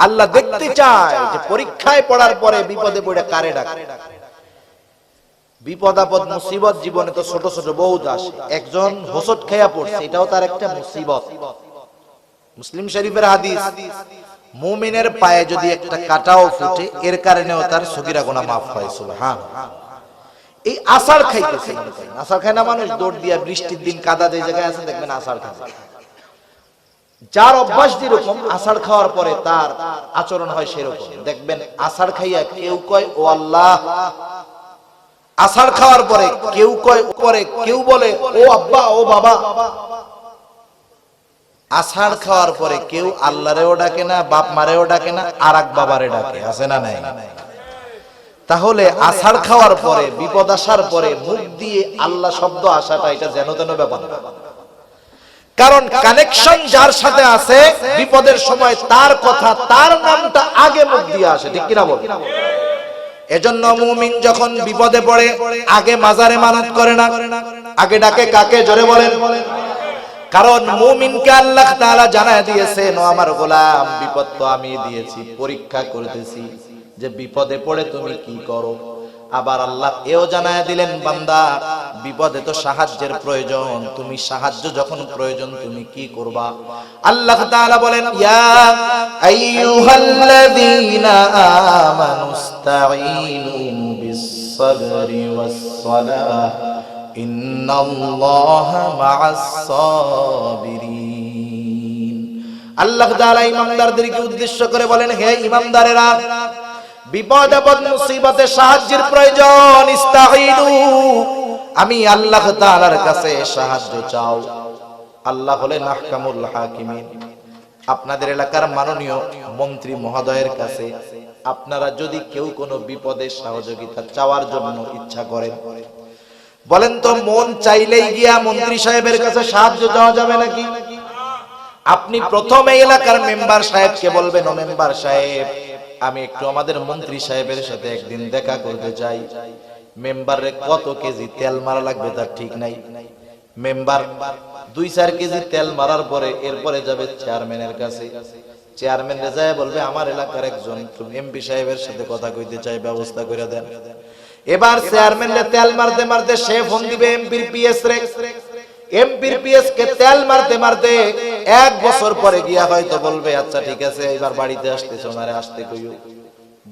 [SPEAKER 1] আল্লাহ দেখতে চায় যে পরীক্ষায় পড়ার পরে বিপদে পড়ে কারে ডাকো। বিপদ আপদ মুসিবত জীবনে তো ছোট ছোট বহুত আসে। একজন হোঁচট খেয়া পড়ছে, এটাও তার একটা মুসিবত। মুসলিম শরীফের হাদিস, মুমিনের পায়ে যদি একটা কাঁটাও ফুটে, এর কারণেও তার সগীরা গুনাহ মাফ হয়। সুবহানাল্লাহ। এই আষাঢ় খাইতেছে, আষাঢ় খায় না মানুষ, দৌড় দিয়া বৃষ্টির দিন কাদা যে জায়গায় আছে দেখবেন আষাঢ় খাচ্ছে। যার অভ্যাস যেরকম, আষাঢ় খাওয়ার পরে তার আচরণ হয় সেরকম। দেখবেন আষাঢ় খাইয়া কেউ কয় ও আল্লাহ, আষাঢ় খাওয়ার পরে কেউ কয় পরে কেউ বলে ও আব্বা ও বাবা। আষাঢ় খাওয়ার পরে কেউ আল্লাহরেও ডাকে না, বাপ মারেও ডাকে না, আর এক বাবারে ডাকে, আছে না নাই? তাহলে আষাঢ় খাওয়ার পরে, বিপদ আসার পরে মুখ দিয়ে আল্লাহ শব্দ আসাটা এটা যেন তেন ব্যাপার। কারণ কানেকশন যার সাথে আছে, বিপদের সময় তার কথা, তার নামটা আগে মুখ দিয়ে আসে, ঠিক কিনা বল? এজন্য মুমিন যখন বিপদে পড়ে আগে মাজারে মানত করে না, আগে ডাকে কাকে? জোরে বলেন। কারণ মুমিনকে আল্লাহ তাআলা জানায় দিয়েছেন, ও আমার গোলাম, বিপদ তো আমি দিয়েছি, পরীক্ষা করতেছি যে বিপদে পড়ে তুমি কি করো। আবার আল্লাহ এও জানায় দিলেন, বান্দা বিপদে তো সাহায্যের প্রয়োজন, তুমি সাহায্য যখন প্রয়োজন তুমি কি করবা? আল্লাহ তাআলা বলেন, ইয়া আইয়ুহাল্লাযীনা আমানুস্তাঈনু বিস-সাবরি ওয়াস-সালাহ ইন্নাল্লাহা মা'আস-সাবিরিন। আল্লাহ তাআলা ঈমানদারদেরকে উদ্দেশ্য করে বলেন, হে ঈমানদারেরা, বিপদ আপদ মুসিবতে সাহায্যের প্রয়োজন, ইস্তাঈনু, আমি আল্লাহ তাআলার কাছে সাহায্য চাও। আল্লাহ হলেন আহকামুল হাকিমিন। আপনাদের এলাকার মাননীয় মন্ত্রী মহোদয়ের কাছে আপনারা যদি কেউ কোনো বিপদে সহযোগিতা চাওয়ার জন্য ইচ্ছা করেন, বলেন তো মন চাইলেই গিয়া মন্ত্রী সাহেবের কাছে সাহায্য চাওয়া যাবে নাকি? আপনি প্রথমে এলাকার মেম্বার সাহেবকে বলবেন, ও মেম্বার সাহেব, আমি একটু আমাদের মন্ত্রী সাহেবের সাথে একদিন দেখা করতে চাই। মেম্বারে কত কেজি তেল মারা লাগবে তার ঠিক নাই। মেম্বার 2-4 কেজি তেল মারার পরে এরপরে যাবে চেয়ারম্যানের কাছে। চেয়ারম্যান যায় বলবে, আমার এলাকার একজন এমপি সাহেবের সাথে কথা কইতে চাই, ব্যবস্থা করে দেন। এবার চেয়ারম্যান তেল মারতে মারতে সে ফোন দিবে এমপির পিএস রে। এমপির পিএস কে তেল মারতে মারতে 1 বছর পরে গিয়া হয়তো বলবে, আচ্ছা ঠিক আছে, এবার বাড়িতে আসতেছ, ওনারে আসতে কইও।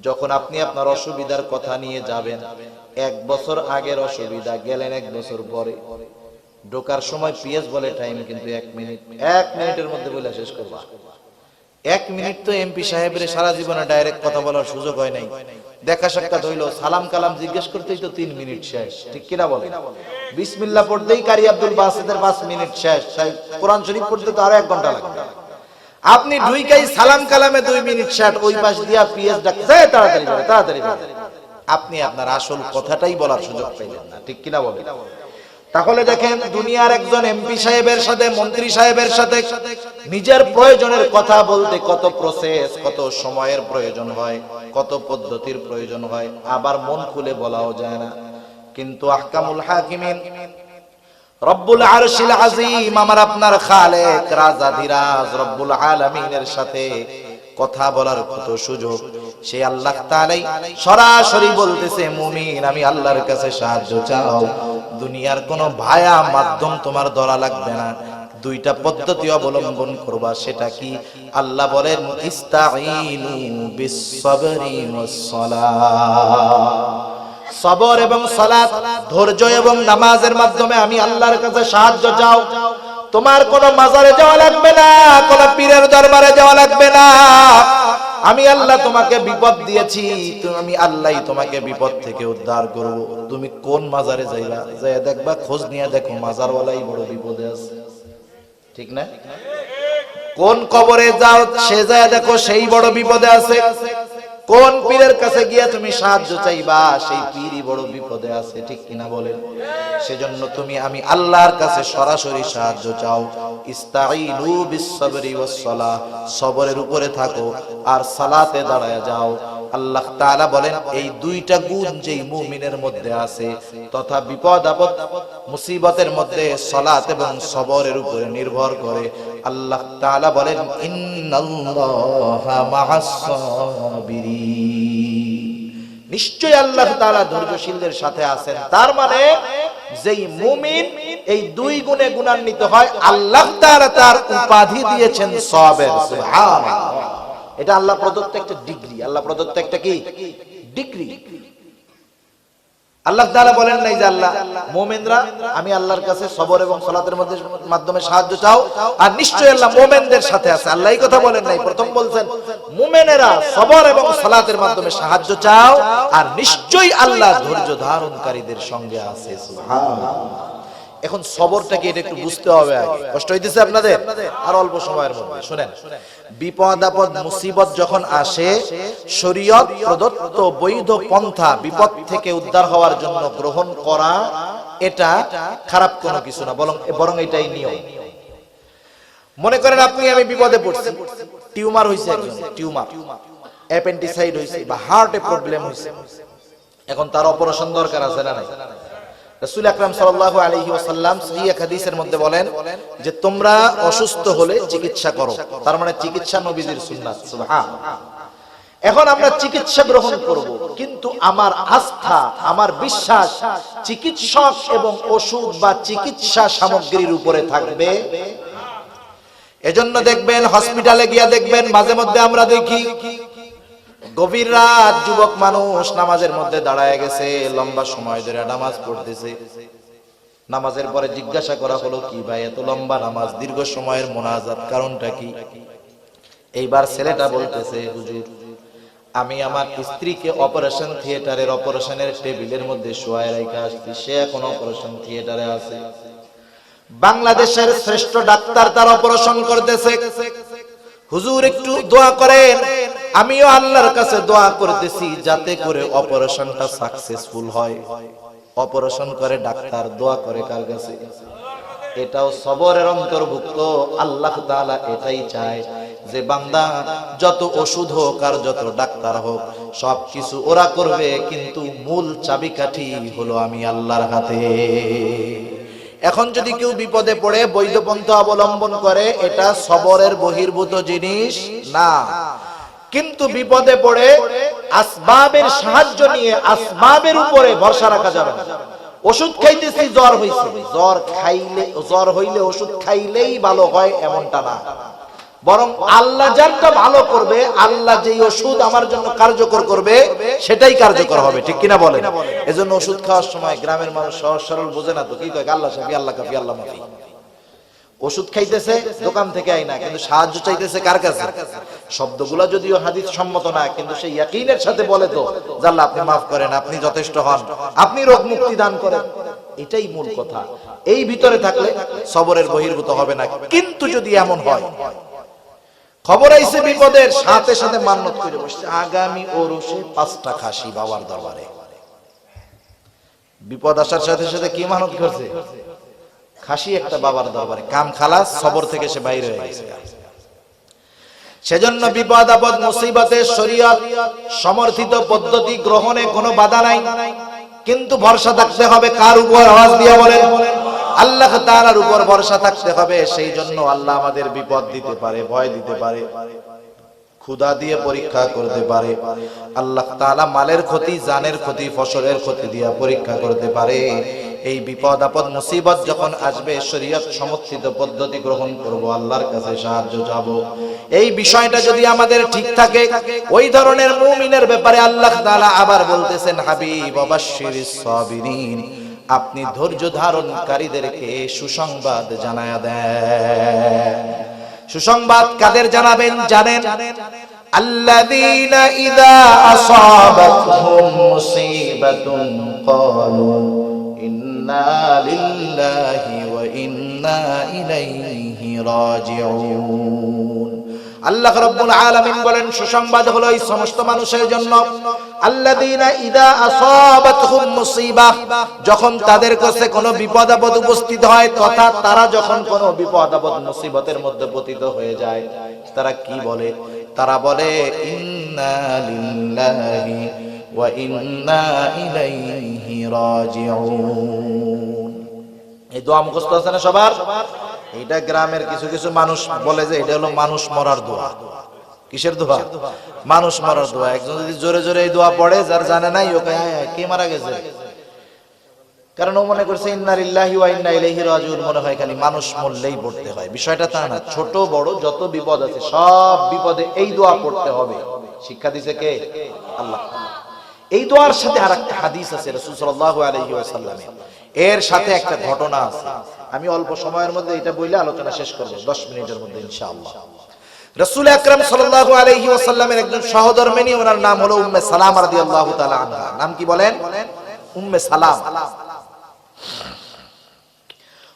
[SPEAKER 1] যখন আপনি আপনার অসুবিধার কথা নিয়ে যাবেন, 1 বছর আগের অসুবিধা গেলেন 1 বছর পরে, ঢোকার সময় পিএস বলে টাইম কিন্তু 1 মিনিট, 1 মিনিটের মধ্যে বলে শেষ করবা। 1 মিনিট তো এমপি সাহেবের সারা জীবনে ডাইরেক্ট কথা বলার সুযোগ হয় নাই, দেখা সাক্ষাৎ হইলো, সালাম কালাম জিজ্ঞেস করতেই তো 3 মিনিট শেষ, ঠিক কিনা বলেন? বিসমিল্লাহ পড়তেই কারি আব্দুল বাসিতের 5 মিনিট শেষ, কোরআন শরীফ পড়তে তো আরো 1 ঘন্টা লাগবে। আপনি ঢুইকাই সালাম কালামে 2 মিনিট শেষ, ওই পাশ দিয়া পিএস ডাকছে তাড়াতাড়ি যাবে, তাড়াতাড়ি যাবে। আপনি আপনার আসল কথাটাই বলার সুযোগ পাইলেন না, ঠিক কিনা বলেন? তাহলে দেখেন, দুনিয়ার একজন এমপি সাহেবের সাথে, মন্ত্রী সাহেবের সাথে নিজের প্রয়োজনের কথা বলতে কত প্রসেস, কত সময়ের প্রয়োজন হয়, কত পদ্ধতির প্রয়োজন হয়, আবার মন খুলে বলাও যায় না। কিন্তু আহকামুল হাকিমিন রব্বুল আরশিল আযীম, আমার আপনার খালেক, রাজাধিরাজ রব্বুল আলামিনের সাথে কথা বলার কত সুযোগ, সেই আল্লাহ তাআলাই সরাসরি বলতেছে, মুমিন আমি আল্লাহর কাছে সাহায্য চাও, দুনিয়ার কোনো ভায়া মাধ্যম তোমার ধরা লাগবে না, 2টা পদ্ধতি অবলম্বন করবা। সেটা কি? আল্লাহ বলেন, ইস্তাঈনু বিস-সাবরি ওয়াস-সালাহ, সবর এবং সালাত, ধৈর্য এবং নামাজের মাধ্যমে আমি আল্লাহর কাছে সাহায্য চাও। তোমার কোনো মাজারে যাওয়া লাগবে না, কোনো পীরের দরবারে যাওয়া লাগবে না। আমি আল্লাহ তোমাকে বিপদ দিয়েছি, আমি আল্লাহই তোমাকে বিপদ থেকে উদ্ধার করব। তুমি কোন মাজারে যাইবা, যাইয়া দেখবা, খোঁজ নিয়ে দেখো মাজারওয়ালাই বড় বিপদে আছে, ঠিক না? কোন কবরে যাও, সে যাইয়া দেখো সেই বড় বিপদে আছে। কোন পীরের কাছে গিয়া তুমি সাহায্য চাইবা, সেই পীরই বড় বিপদে আছে, ঠিক কিনা বলেন? সেজন্য তুমি আমি আল্লাহর কাছে সরাসরি সাহায্য চাও। ইস্তাঈনু বিস-সাবরি ওয়াস-সালাহ, সবরের উপরে থাকো আর সালাতে দাঁড়ায় যাও। আল্লাহ তাআলা বলেন, এই 2টা গুণ যেই মুমিনের মধ্যে আছে, তথা বিপদ আপদ মুসিবতের মধ্যে সালাত এবং সবরের উপরে নির্ভর করে। আল্লাহ তাআলা বলেন, ইন্নাল্লাহা মা'আস-সাবিরিন, নিশ্চয়ই আল্লাহ তাআলা ধৈর্যশীলদের সাথে আছেন। তার মানে যেই মুমিন এই 2 গুণে গুণান্বিত হয়, আল্লাহ তাআলা তার উপাধি দিয়েছেন সাবির। সুবহানাল্লাহ, এটা আল্লাহ প্রদত্ত একটা ডিগ্রি, আল্লাহ প্রদত্ত একটা কি ডিগ্রি। আল্লাহ তাআলা বলেন নাই যে আল্লাহ মুমিনরা আমি আল্লাহর কাছে সবর এবং সালাতের মাধ্যমে সাহায্য চাও, আর নিশ্চয়ই আল্লাহ মুমিনদের সাথে আছে। আল্লাহ এই কথা বলেন নাই, প্রথম বলছেন মুমিনেরা সবর এবং সালাতের মাধ্যমে সাহায্য চাও, আর নিশ্চয়ই আল্লাহ ধৈর্য ধারণকারীদের সঙ্গে আছে। সুবহানাল্লাহ। এখন সবরটাকে এটা একটু বুঝতে হবে, আগে কষ্ট হইতেছে আপনাদের, আর অল্প সময়ের মধ্যে শুনেন। বিপদ আপদ মুসিবত যখন আসে, শরীয়ত প্রদত্ত বৈধ পন্থা বিপদ থেকে উদ্ধার হওয়ার জন্য গ্রহণ করা, এটা খারাপ কোনো কিছু না, বরং এটাই নিয়ম। মনে করেন আপনি আমি বিপদে পড়ছি, টিউমার হইছে, একজন টিউমার, অ্যাপেন্ডিসাইড হইছে বা হার্টে প্রবলেম হইছে, এখন তার অপারেশন দরকার আছে না নাই? রাসূল আকরাম সাল্লাল্লাহু আলাইহি ওয়াসাল্লাম সহিহ হাদিসের মধ্যে বলেন যে তোমরা অসুস্থ হলে চিকিৎসা করো, তার মানে চিকিৎসা নবীজির সুন্নাত। সুবহানাল্লাহ। এখন আমরা চিকিৎসা গ্রহণ করব, কিন্তু আমার আস্থা, আমার বিশ্বাস চিকিৎসক এবং ওষুধ বা চিকিৎসা সামগ্রীর উপরে থাকবে। এজন্য দেখবেন হসপিটালে গিয়া দেখবেন মাঝে মধ্যে আমরা দেখি গভীর রাত যুবক মানুষ নামাজের মধ্যে দাঁড়ায় গেছে, লম্বা সময় ধরে নামাজ পড়তেছে। নামাজের পরে জিজ্ঞাসা করা হলো, কি ভাই এত লম্বা নামাজ, দীর্ঘ সময়ের মোনাজাত, কারণটা কি? এইবার ছেলেটা বলতেছে, হুজুর আমি আমার স্ত্রীকে অপারেশন থিয়েটারের অপারেশনের টেবিলের মধ্যে শোয়ায় রেখে আসছি, সে এখন অপারেশন থিয়েটারে আছে। বাংলাদেশের শ্রেষ্ঠ ডাক্তার তার অপারেশন করতেছে। হুজুর একটু দোয়া করেন। আমিও আল্লাহর কাছে দোয়া করতেছি যাতে করে অপারেশনটা সাকসেসফুল হয়। অপারেশন করে ডাক্তার, দোয়া করে কার কাছে? এটাও সবরের অন্তর্ভুক্ত। আল্লাহ তাআলা এটাই চায় যে বান্দা যত ওষুধ হোক আর যত ডাক্তার হোক সবকিছু ওরা করবে, কিন্তু মূল চাবিকাঠি হলো আমি আল্লাহর হাতে। এখন যদি কেউ বিপদে পড়ে বৈধ পন্থা অবলম্বন করে, এটা সবরের বহির্ভূত জিনিস না। কিন্তু বিপদে পড়ে আসবাবের সাহায্য নিয়ে আসবাবের উপরে ভরসা রাখা যাবে না। ওষুধ খাইতেছি, জ্বর হইছে, জ্বর হইলে ওষুধ খাইলেই ভালো হয় এমনটা না, বরং আল্লাহ যারটা ভালো করবে, আল্লাহ যেই ওষুধ আমার জন্য কার্যকর করবে সেটাই কার্যকর হবে, ঠিক কিনা বলেন? এজন্য ওষুধ খাওয়ার সময় গ্রামের মানুষ সহজ সরল বোঝে না তো, কি কয়? আল্লাহ শাফি, আল্লাহ কাফি, আল্লাহ মাফি। ওষুধ খাইতেছে দোকান থেকে আইনা, কিন্তু সাহায্য চাইতেছে কার কাছে? শব্দগুলো যদিও হাদিস সম্মত না, কিন্তু সেই ইয়াকিনের সাথে বলে তো যে আল্লাহ আপনি মাফ করেন, আপনি যথেষ্ট হন, আপনি রোগ মুক্তি দান করেন। এটাই মূল কথা। এই ভিতরে থাকলে সবরের বহির্ভূত হবে না। কিন্তু যদি এমন হয় খবর আইছে বিপদের, সাথে সাথে মান্নত করে বসছে আগামী ওরসে 5টা খাসি বাবার দরবারে। বিপদ আসার সাথে সাথে কি মানত করছে? খাসি একটা বাবার দরবারে। কাম খালাস, সবর থেকে সে বাইরে হয়ে গেছে। সেজন্য বিপদ আপদ মুসিবতে শরীয়ত সমর্থিত পদ্ধতি গ্রহণে কোনো বাধা নাই, কিন্তু ভরসা থাকতে হবে কার উপর? আওয়াজ দিয়ে বলেন, আল্লাহ তাআলার উপর ভরসা থাকতে হবে। সেই জন্য আল্লাহ আমাদের বিপদ দিতে পারে, ভয় দিতে পারে, ক্ষুধা দিয়ে পরীক্ষা করতে পারে। আল্লাহ তাআলা মালের ক্ষতি, জানের ক্ষতি, ফসলের ক্ষতি দিয়ে পরীক্ষা করতে পারে। এই বিপদ আপদ মুসিবত যখন আসবে শরীয়ত সমর্থিত পদ্ধতি গ্রহণ করব, আল্লাহর কাছে সাহায্য চাব। এই বিষয়টা যদি আমাদের ঠিক থাকে, ওই ধরনের মুমিনের ব্যাপারে আল্লাহ তাআলা আবার বলতেছেন, হাবিব ওয়াবাশশিরিস সাবিরিন, আপনি ধৈর্য ধারণকারীদেরকে সুসংবাদ জানায়া দেন। সুসংবাদ কাদের জানাবেন জানেন? আল্লাযীনা ইযা আসাবাতহুম মুসিবাতুন ক্বালু ইন্না লিল্লাহি ওয়া ইন্না ইলাইহি রাজিউন। আল্লাহ রাব্বুল আলামিন বলেন, সুসংবাদ হলো এই সমস্ত মানুষের জন্য, আল্লাযীনা ইযা আসাবাতহুম মুসিবাহ, যখন তাদের কাছে কোনো বিপদ আপদ উপস্থিত হয়, তথা তারা যখন কোনো বিপদ আপদ মুসিবতের মধ্যে পতিত হয়ে যায়, তারা কি বলে? তারা বলে ইন্না লিল্লাহি ওয়া ইন্না ইলাইহি রাজিউন। এই দোয়া মুখস্থ আছে না সবার? এটা গ্রামের কিছু কিছু মানুষ বলে যে এটা হলো মানুষ মরার দোয়া। কিসের দোয়া? মানুষ মরার দোয়া। একজন যদি জোরে জোরে এই দোয়া পড়ে, যার জানে নাই ওকে কে মারা গেছে, কারণ ও মনে করছে ইন্না লিল্লাহি ওয়া ইন্না ইলাইহি রাজিউন, মনে হয় খালি মানুষ মরলেই পড়তে হয়। বিষয়টা তা না। ছোট বড় যত বিপদ আছে সব বিপদে এই দোয়া পড়তে হবে। শিক্ষা দিয়েছে কে? আল্লাহ। এই দোয়ার সাথে আরেকটা হাদিস আছে রাসূল সাল্লাল্লাহু আলাইহি ওয়াসাল্লামের, এর সাথে একটা ঘটনা আছে। আমি অল্প সময়ের মধ্যে এটা বইলে আলোচনা শেষ করব, 10 মিনিটের মধ্যে ইনশাআল্লাহ। রাসূল আকরাম সাল্লাল্লাহু আলাইহি ওয়াসাল্লামের একজন সহধর্মিণী, ওনার নাম হলো উম্মে সালামা রাদিয়াল্লাহু তাআলা আনহা। নাম কি বলেন? উম্মে সালামা।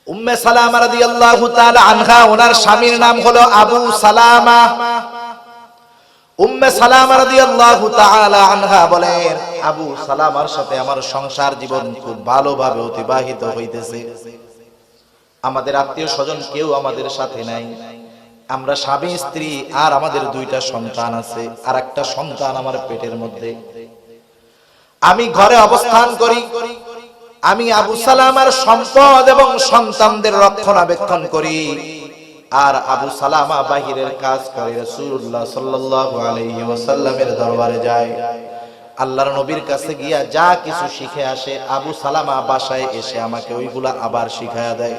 [SPEAKER 1] উম্মে সালামা রাদিয়াল্লাহু তাআলা আনহা, ওনার স্বামীর নাম হলো আবু সালামা। উম্মে সালামা রাদিয়াল্লাহু তাআলা আনহা বলেন, আবু সালামার সাথে আমার সংসার জীবন খুব ভালোভাবে অতিবাহিত হইতেছে। আমাদের আত্মীয় স্বজন কেউ আমাদের সাথে নাই। আমরা স্বামী স্ত্রী, আর আমাদের 2টা সন্তান আছে, আর একটা সন্তান আমার পেটের মধ্যে। আমি ঘরে অবস্থান করি। আমি আবু সালামার সম্পদ এবং সন্তানদের রক্ষণাবেক্ষণ করি, আর আবু সালামা বাহিরের কাজ করে রাসূলুল্লাহ সাল্লাল্লাহু আলাইহি ওয়াসাল্লামের দরবারে যায়। আল্লাহর নবীর কাছে গিয়া যা কিছু শিখে আসে, আবু সালামা বাসায় এসে আমাকে ওইগুলা আবার শিখায়া দেয়।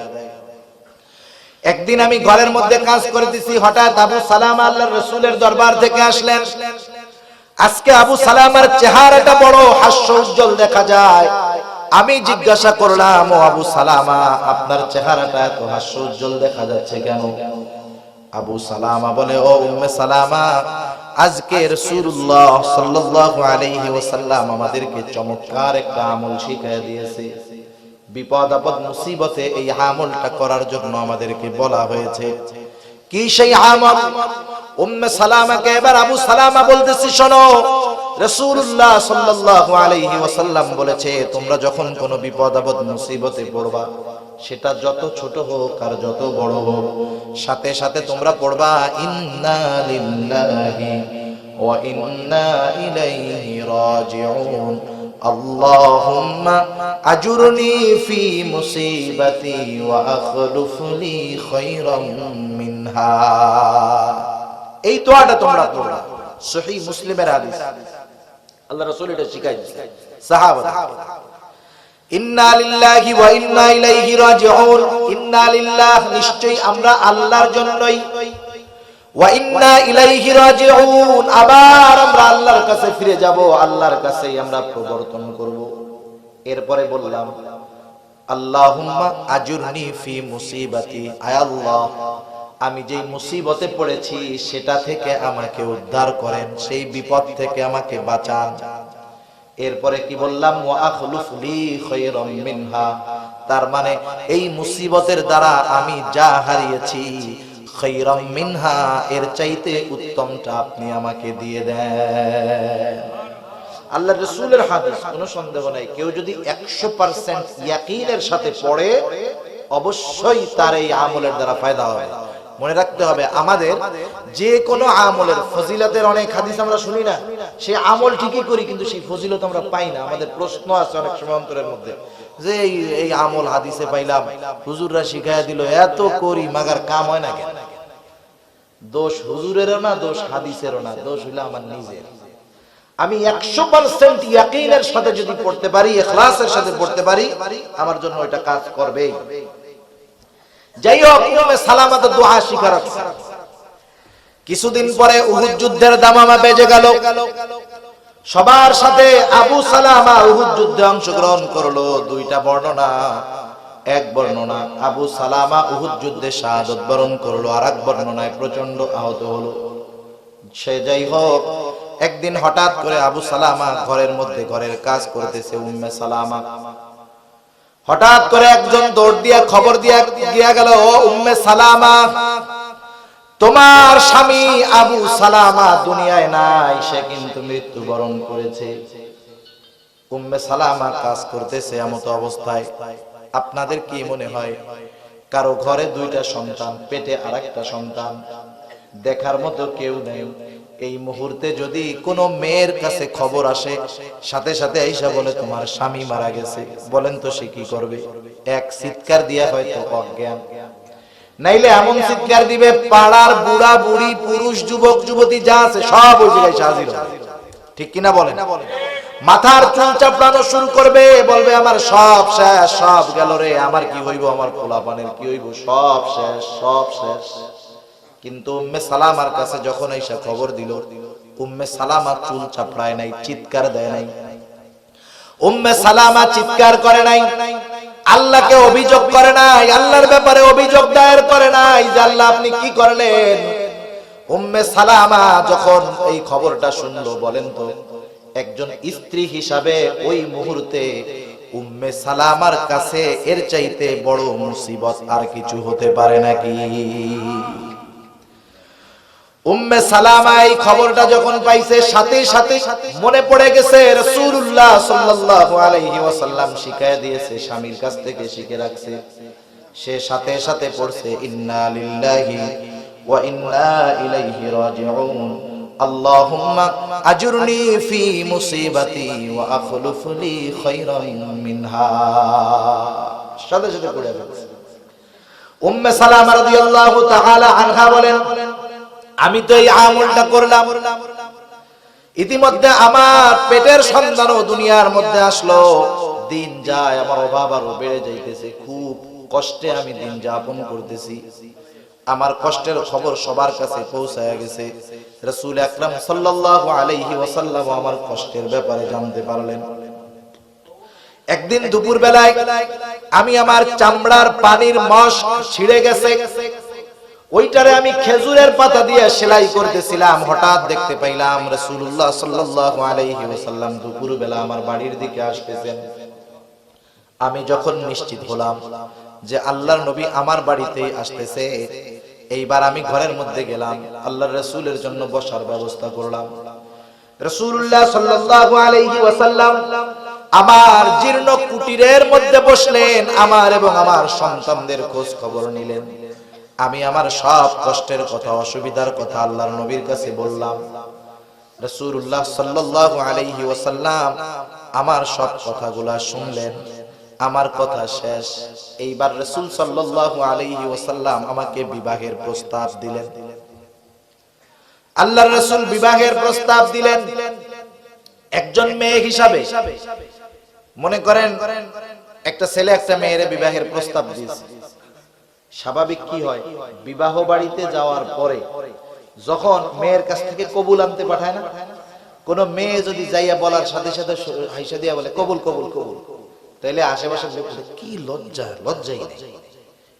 [SPEAKER 1] একদিন আমি ঘরের মধ্যে কাজ করতেছি, হঠাৎ আবু সালামা আল্লাহর রাসূলের দরবার থেকে আসলেন। আজকে আবু সালামার চেহারাটা বড় হাস্য উজ্জ্বল দেখা যায়। আমি জিজ্ঞাসা করলাম, ও আবু সালামা, আপনার চেহারাটা এত হাস্য উজ্জ্বল দেখা যাচ্ছে কেন? আবু সালামা বলে, ও উম্মে সালামা, আজকে রাসূলুল্লাহ সাল্লাল্লাহু আলাইহি ওয়াসাল্লাম আমাদেরকে চমৎকার একটা আমল শিখিয়ে দিয়েছে। বিপদ আপদ মুসিবতে এই আমলটা করার জন্য আমাদেরকে বলা হয়েছে। কি সেই আমল? উম্মে সালামাকে এবার আবু সালামা বলতেছি, শোনো, রাসূলুল্লাহ সাল্লাল্লাহু আলাইহি ওয়াসাল্লাম বলেছে, তোমরা যখন কোনো বিপদ আপদ মুসিবতে পড়বা, সেটা যত ছোট হোক আর যত বড় হোক, সাথে সাথে তোমরা পড়বা ইন্না লিল্লাহি ওয়া ইন্না ইলাইহি রাজিউন। আল্লাহুম্মা আজুরনি ফি মুসিবাতি ওয়া আখলুফ লি খায়রাম মিনহা। এই দোয়াটা তোমরা পড়বা। সহিহ মুসলিমের হাদিস। আল্লাহ রাসূল এটা শিখাই দিয়েছেন সাহাবারা। ইন্না লিল্লাহি ওয়া ইন্না ইলাইহি রাজিউন। ইন্না লিল্লাহ, নিশ্চয়ই আমরা আল্লাহর জন্যই, ওয়া ইন্না ইলাইহি রাজিউন, আবার আমরা আল্লাহর কাছে ফিরে যাব, আল্লাহর কাছেই আমরা প্রবর্তন করব। এরপরে বললাম আল্লাহুম্মা আজুরনি ফি মুসিবাতি, আয় আল্লাহ আমি যেই মুসিবতে পড়েছি সেটা থেকে আমাকে উদ্ধার করেন, সেই বিপদ থেকে আমাকে বাঁচান। এরপরে কি বললাম, ওয়া আখলুফ লি খায়রাম মিনহা, তার মানে এই মুসিবতের দ্বারা আমি যা হারিয়েছি খায়রাম মিনহা, এর চাইতে উত্তমটা আপনি আমাকে দিয়ে দেন। আল্লাহর রাসূলের হাদিস, কোনো সন্দেহ নাই, কেউ যদি 100% ইয়াকিনের সাথে পড়ে অবশ্যই তার এই আমলের দ্বারা ফায়দা হবে। মনে রাখতে হবে, আমাদের যে কোনো আমলের ফজিলতের অনেক হাদিস আমরা শুনি না, সেই আমল ঠিকই করি কিন্তু সেই ফজিলত আমরা পাই না। আমাদের প্রশ্ন আছে অনেক সময় অন্তরের মধ্যে যে এই আমল হাদিসে পাইলাম, হুজুররা শিখাইয়া দিল, এত করি মাগার কাম হয় না কেন? দোষ হুজুরেরও না, দোষ হাদিসেরও না, দোষ হইলো আমার নিজের। আমি 100% ইয়াকিনের সাথে যদি পড়তে পারি, ইখলাসের সাথে পড়তে পারি, আমার জন্য ওইটা কাজ করবেই। যাই হোক, উম্মে সালামা তো দোয়া শিখার। কিছুদিন পরে উহুদ যুদ্ধের দামামা বেজে গেল। সবার সাথে আবু সালামা উহুদ যুদ্ধে অংশগ্রহণ করলো। দুইটা বর্ণনা, এক বর্ণনা আবু সালামা উহুদ যুদ্ধে শাহাদাত বরণ করলো, আর এক বর্ণনায় প্রচন্ড আহত হলো। সে যাই হোক, একদিন হঠাৎ করে আবু সালামা ঘরের মধ্যে ঘরের কাজ করতেছে। উম্মে সালামা হঠাৎ করে একজন দৌড় দিয়া খবর দিয়া গেল, ও উম্মে সালামা, তোমার স্বামী আবু সালামা দুনিয়ায় নাই, সে কিন্তু মৃত্যুবরণ করেছে। উম্মে সালামা কাজ করতেছে এমত অবস্থায়। আপনাদের কি মনে হয়, কারো ঘরে দুইটা সন্তান, পেটে আরেকটা সন্তান, দেখার মতো কেউ নেই, এই মুহূর্তে যদি কোনো মেয়ের কাছে খবর আসে, সাথে সাথে আইসা বলে তোমার স্বামী মারা গেছে, বলেন তো সে কি করবে? এক চিৎকার দিয়া হয়তো অজ্ঞান, নাইলে এমন চিৎকার দিবে পাড়ার বুড়া বুড়ি, পুরুষ, যুবক যুবতী যা আছে সব ওই জায়গায় হাজির হবে। ঠিক কিনা বলেন? মাথার চুল চাপড়ানো শুরু করবে, বলবে আমার সব শেষ, সব গেল রে, আমার কি হইব, আমার পোলাপানের কি হইব, সব শেষ, সব শেষ। কিন্তু উম্মে সালামার কাছে যখন আইসা খবর দিল, উম্মে সালামা চুল চাপড়ায় নাই, চিৎকার দেয় নাই। উম্মে সালামা চিৎকার করে নাই, আল্লাহকে অভিযোগ করে নাই, আল্লাহর ব্যাপারে অভিযোগ দায়ের করে নাই যে আল্লাহ আপনি কি করলেন। উম্মে সালামা যখন এই খবরটা শুনলো, বলেন তো একজন স্ত্রী হিসাবে ওই মুহূর্তে উম্মে সালামার কাছে এর চাইতে বড় মুসিবত আর কিছু হতে পারে নাকি? উম্মে সালামা এই খবরটা যখন পাইছে, সাথে সাথে মনে পড়ে গেছে রাসূলুল্লাহ সাল্লাল্লাহু আলাইহি ওয়াসাল্লাম শিখায়া দিয়েছে, স্বামীর কাছ থেকে শিখে রাখছে। সে সাথে সাথে পড়ছে, ইন্না লিল্লাহি ওয়া ইন্না ইলাইহি রাজিউন, আল্লাহুম্মা আজুরনি ফি মুসিবাতি ওয়া আখলুফ লি খায়রাম মিনহা। সাথে সাথে পড়ে ফেলছে। উম্মে সালামা রাদিয়াল্লাহু তাআলা আনহা বলেন, আমি তো এই আমলটা করলাম, ইতিমধ্যে আমার পেটের সন্তানও দুনিয়ার মধ্যে আসলো, দিন যায়, আমার অভাব আরো বেড়ে যাইতেছে, খুব কষ্টে আমি দিন যাপন করতেছি। আমার কষ্টের খবর সবার কাছে পৌঁছায় গেছে। রাসূল আকরাম সাল্লাল্লাহু আলাইহি ওয়াসাল্লাম আমার কষ্টের ব্যাপারে জানতে পারলেন। একদিন দুপুর বেলায় আমি আমার চামড়ার পানির মশ ছিঁড়ে গেছে, ওইটারে আমি খেজুরের পাতা দিয়ে সেলাই করতেছিলাম। হঠাৎ দেখতে পাইলাম রাসূলুল্লাহ সাল্লাল্লাহু আলাইহি ওয়াসাল্লাম দুপুর বেলা আমার বাড়ির দিকে আসতেছেন। আমি যখন নিশ্চিত হলাম যে আল্লাহর নবী আমার বাড়িতেই আসতেছে, এইবার আমি ঘরের মধ্যে গেলাম, আল্লাহর রাসূলের জন্য বসার ব্যবস্থা করলাম। রাসূলুল্লাহ সাল্লাল্লাহু আলাইহি ওয়াসাল্লাম আমার জীর্ণ কুটিরের মধ্যে বসলেন, আমার এবং আমার সন্তানদের খোঁজ খবর নিলেন। আমি আমার সব কষ্টের কথা, অসুবিধার কথা আল্লাহর নবীর কাছে বললাম। রাসূলুল্লাহ সাল্লাল্লাহু আলাইহি ওয়াসাল্লাম আমার সব কথাগুলা শুনলেন। আমার কথা শেষ, এইবার রাসূল সাল্লাল্লাহু আলাইহি ওয়াসাল্লাম আমাকে বিবাহের প্রস্তাব দিলেন। আল্লাহর রাসূল বিবাহের প্রস্তাব দিলেন একজন মেয়ে হিসাবে। মনে করেন একটা ছেলে একটা মেয়ের বিবাহের প্রস্তাব দিয়েছে। স্বাভাবিক কি হয়, বিবাহ বাড়িতে যাওয়ার পরে যখন মেয়ের কাছ থেকে কবুল আনতে পাঠায় না, কোন মেয়ে যদি যাইয়া বলার সাথে সাথে হাইসা দিয়া বলে কবুল কবুল কবুল, তাইলে আশেপাশে কি লজ্জাই নেই।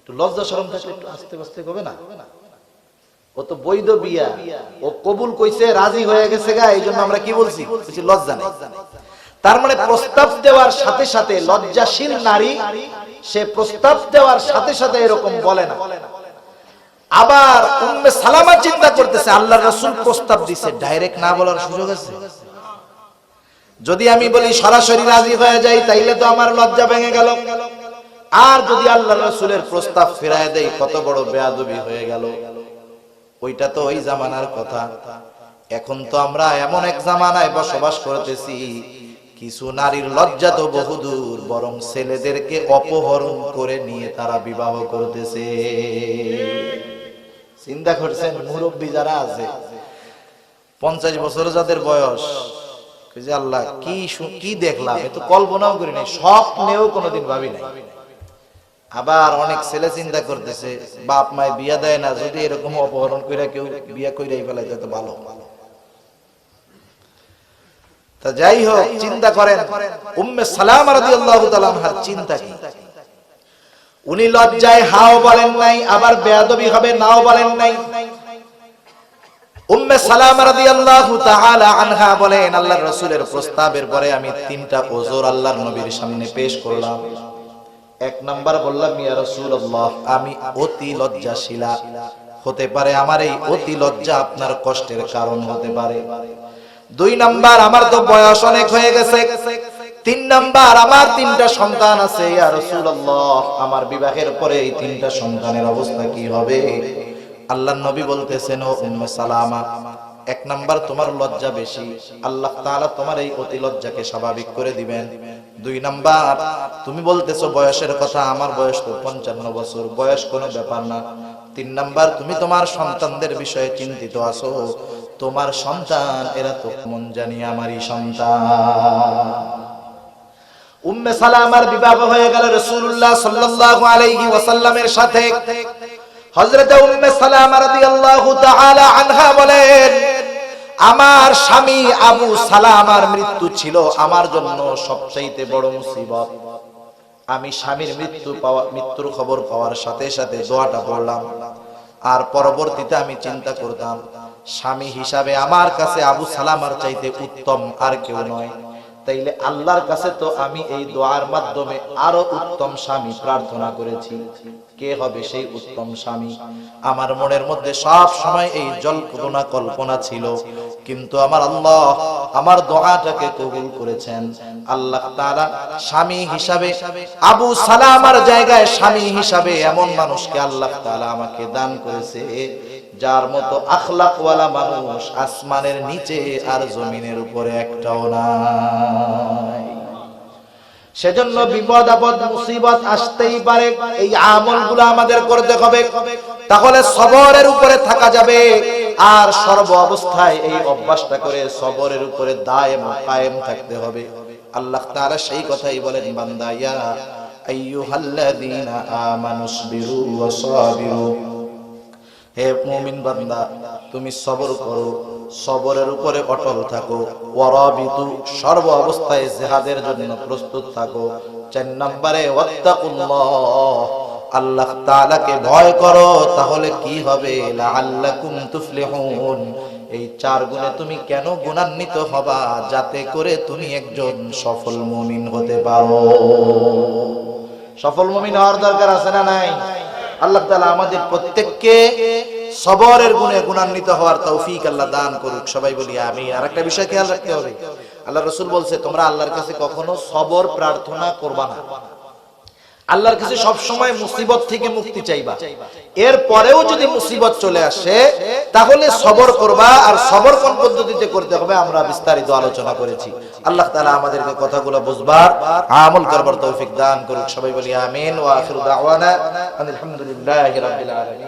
[SPEAKER 1] একটু লজ্জা শরম থাকলে একটু আস্তে আস্তে হবে না? ও তো বৈধ বিয়া, ও কবুল কইছে, রাজি হয়ে গেছে গা, এই জন্য আমরা কি বলছি লজ্জা নেই। তার মানে প্রস্তাব দেওয়ার সাথে সাথে লজ্জাশীল নারী সে প্রস্তাব দেওয়ার সাথে সাথে এরকম বলে না। আবার উম্মে সালামা চিন্তা করতেছে আল্লাহর রাসূল প্রস্তাব দিছে, ডাইরেক্ট না বলার সুযোগ আছে? যদি আমি বলি সরাসরি রাজি হয়ে যাই তাইলে তো আমার লজ্জা ভেঙে গেল, আর যদি আল্লাহর রাসূলের প্রস্তাব ফিরায় দেই কত বড় বেয়াদবি হয়ে গেল। ওইটা তো ওই জামানার কথা। এখন তো আমরা এমন এক জামানায় বসবাস করতেছি, কিছু নারীর লজ্জা তো বহুদূর, বরং ছেলেদেরকে অপহরণ করে নিয়ে তারা বিবাহ করতেছে। চিন্তা করছেন? মুরব্বী যারা আছে 50 বছর যাদের বয়স, আল্লাহ কি দেখলাম, এ তো কল্পনাও করি নাই, স্বপ্নেও কোনোদিন ভাবি নাই। আবার অনেক ছেলে চিন্তা করতেছে বাপ মায় বিয়া দেয় না, যদি এরকম অপহরণ করে কেউ বিয়া কইরাই ফেলাই তো ভালো। তা যাই হোক, চিন্তা করেন উম্মে সালামা রাদিয়াল্লাহু তাআলা আনহার চিন্তা কি। উনি লজ্জায় হাও বলেন নাই, আবার বেয়াদবি হবে নাও বলেন নাই। উম্মে সালামা রাদিয়াল্লাহু তাআলা আনহা বলেন, আল্লাহর রাসূলের প্রস্তাবের পরে আমি 3টা ওযর আল্লাহর নবীর সামনে পেশ করলাম। 1 নাম্বার বললাম, ইয়া রাসূলুল্লাহ, আমি অতি লজ্জাশীলা, হতে পারে আমার এই অতি লজ্জা আপনার কষ্টের কারণ হতে পারে। 2 নাম্বার, আমার তো বয়স অনেক হয়ে গেছে। 3 নাম্বার, আমার 3টা সন্তান আছে, ইয়া রাসূলুল্লাহ, আমার বিবাহের পরে এই 3টা সন্তানের অবস্থা কি হবে? আল্লাহর নবী বলতেছেন, ও উম্মে সালামা, 1 নাম্বার তোমার লজ্জা বেশি, আল্লাহ তাআলা তোমার এই অতি লজ্জাকে স্বাভাবিক করে দিবেন। 2 নাম্বার, তুমি বলতেছো বয়সের কথা, আমার বয়স তো 55 বছর, বয়স কোনো ব্যাপার না। 3 নাম্বার, তুমি তোমার সন্তানদের বিষয়ে চিন্তিত আছো, তোমার সন্তান এরা তো মন জানি আমারই সন্তান। উম্মে সালামার বিবাহ হয়ে গেল রাসূলুল্লাহ সাল্লাল্লাহু আলাইহি ওয়াসাল্লামের সাথে। হযরত উম্মে সালামা রাদিয়াল্লাহু তাআলা আনহা বলেন, আমার স্বামী আবু সালামার মৃত্যু ছিল আমার জন্য সবচাইতে বড় মুসিবত। আমি স্বামীর মৃত্যুর খবর পাওয়ার সাথে সাথে দোয়াটা পড়লাম, আর পরবর্তীতে আমি চিন্তা করতাম স্বামী হিসাবে আমার কাছে আবু সালামার চাইতে উত্তম আর কেউ নয়। তাইলে আল্লাহর কাছে তো আমি এই দোয়ার মাধ্যমে আরো উত্তম স্বামী প্রার্থনা করেছি। কে হবে সেই উত্তম স্বামী? আমার মনের মধ্যে সব সময় এই জল্পনা কল্পনা ছিল, কিন্তু আমার আল্লাহ আমার দোয়াটাকে কবুল করেছেন। আল্লাহ তাআলা স্বামী হিসাবে আবু সালামার জায়গায় স্বামী হিসাবে এমন মানুষকে আল্লাহ তাআলা আমাকে দান করেছে, যার মতো আখলাকওয়ালা মানুষ আসমানের নিচে আর জমিনের উপরে একটাও নাই। সেজন্য বিপদ আপদ মুসিবত আসতেই পারে, এই আমলগুলো আমাদের করতে হবে, তাহলে সবরের উপরে থাকা যাবে। আর সর্ব অবস্থায় এই অভ্যাসটা করে সবরের উপরে দায়েম কায়েম থাকতে হবে। আল্লাহ তাআলা সেই কথাই বলেন, বান্দা ইয়া আইয়ুহাল্লাযীনা আমানুসবিরু ওয়া সাবিরু, হে মুমিন বান্দা তুমি সবর করো, সবরের উপরে অটল থাকো। ওয়ারাবিতু, সর্ব অবস্থায় জিহাদের জন্য প্রস্তুত থাকো। 4 নম্বরে ওয়াত্তাকুল্লাহ, আল্লাহ তাআলাকে ভয় করো, তাহলে কি হবে? লাআল্লাকুম তুফলিহুন, এই 4 গুণে তুমি কেন গুণান্বিত হবা? যাতে করে তুমি একজন সফল মুমিন হতে পারো। সফল মুমিন হওয়ার দরকার আছে না নাই? আল্লাহ তাআলা আমাদের প্রত্যেককে সবরের গুণে গুণান্বিত হওয়ার তৌফিক আল্লাহ দান করুক। সবাই বলি আমিন। আর একটা বিষয় খেয়াল রাখতে হবে, আল্লাহ রাসূল বলছে তোমরা আল্লাহর কাছে কখনো সবর প্রার্থনা করবা না। আল্লাহর কাছে সব সময় মুসিবত থেকে মুক্তি চাইবা। এর পরেও যদি মুসিবত চলে আসে তাহলে সবর করবা। আর সবর কোন পদ্ধতিতে করতে হবে আমরা বিস্তারিত আলোচনা করেছি। আল্লাহ তাআলা আমাদেরকে কথাগুলো বুঝবার, আমল করবার তৌফিক দান করুক। সবাই বলি আমিন। ওয়া আখিরু দাওয়ানা আলহামদুলিল্লাহি রাব্বিল আলামিন।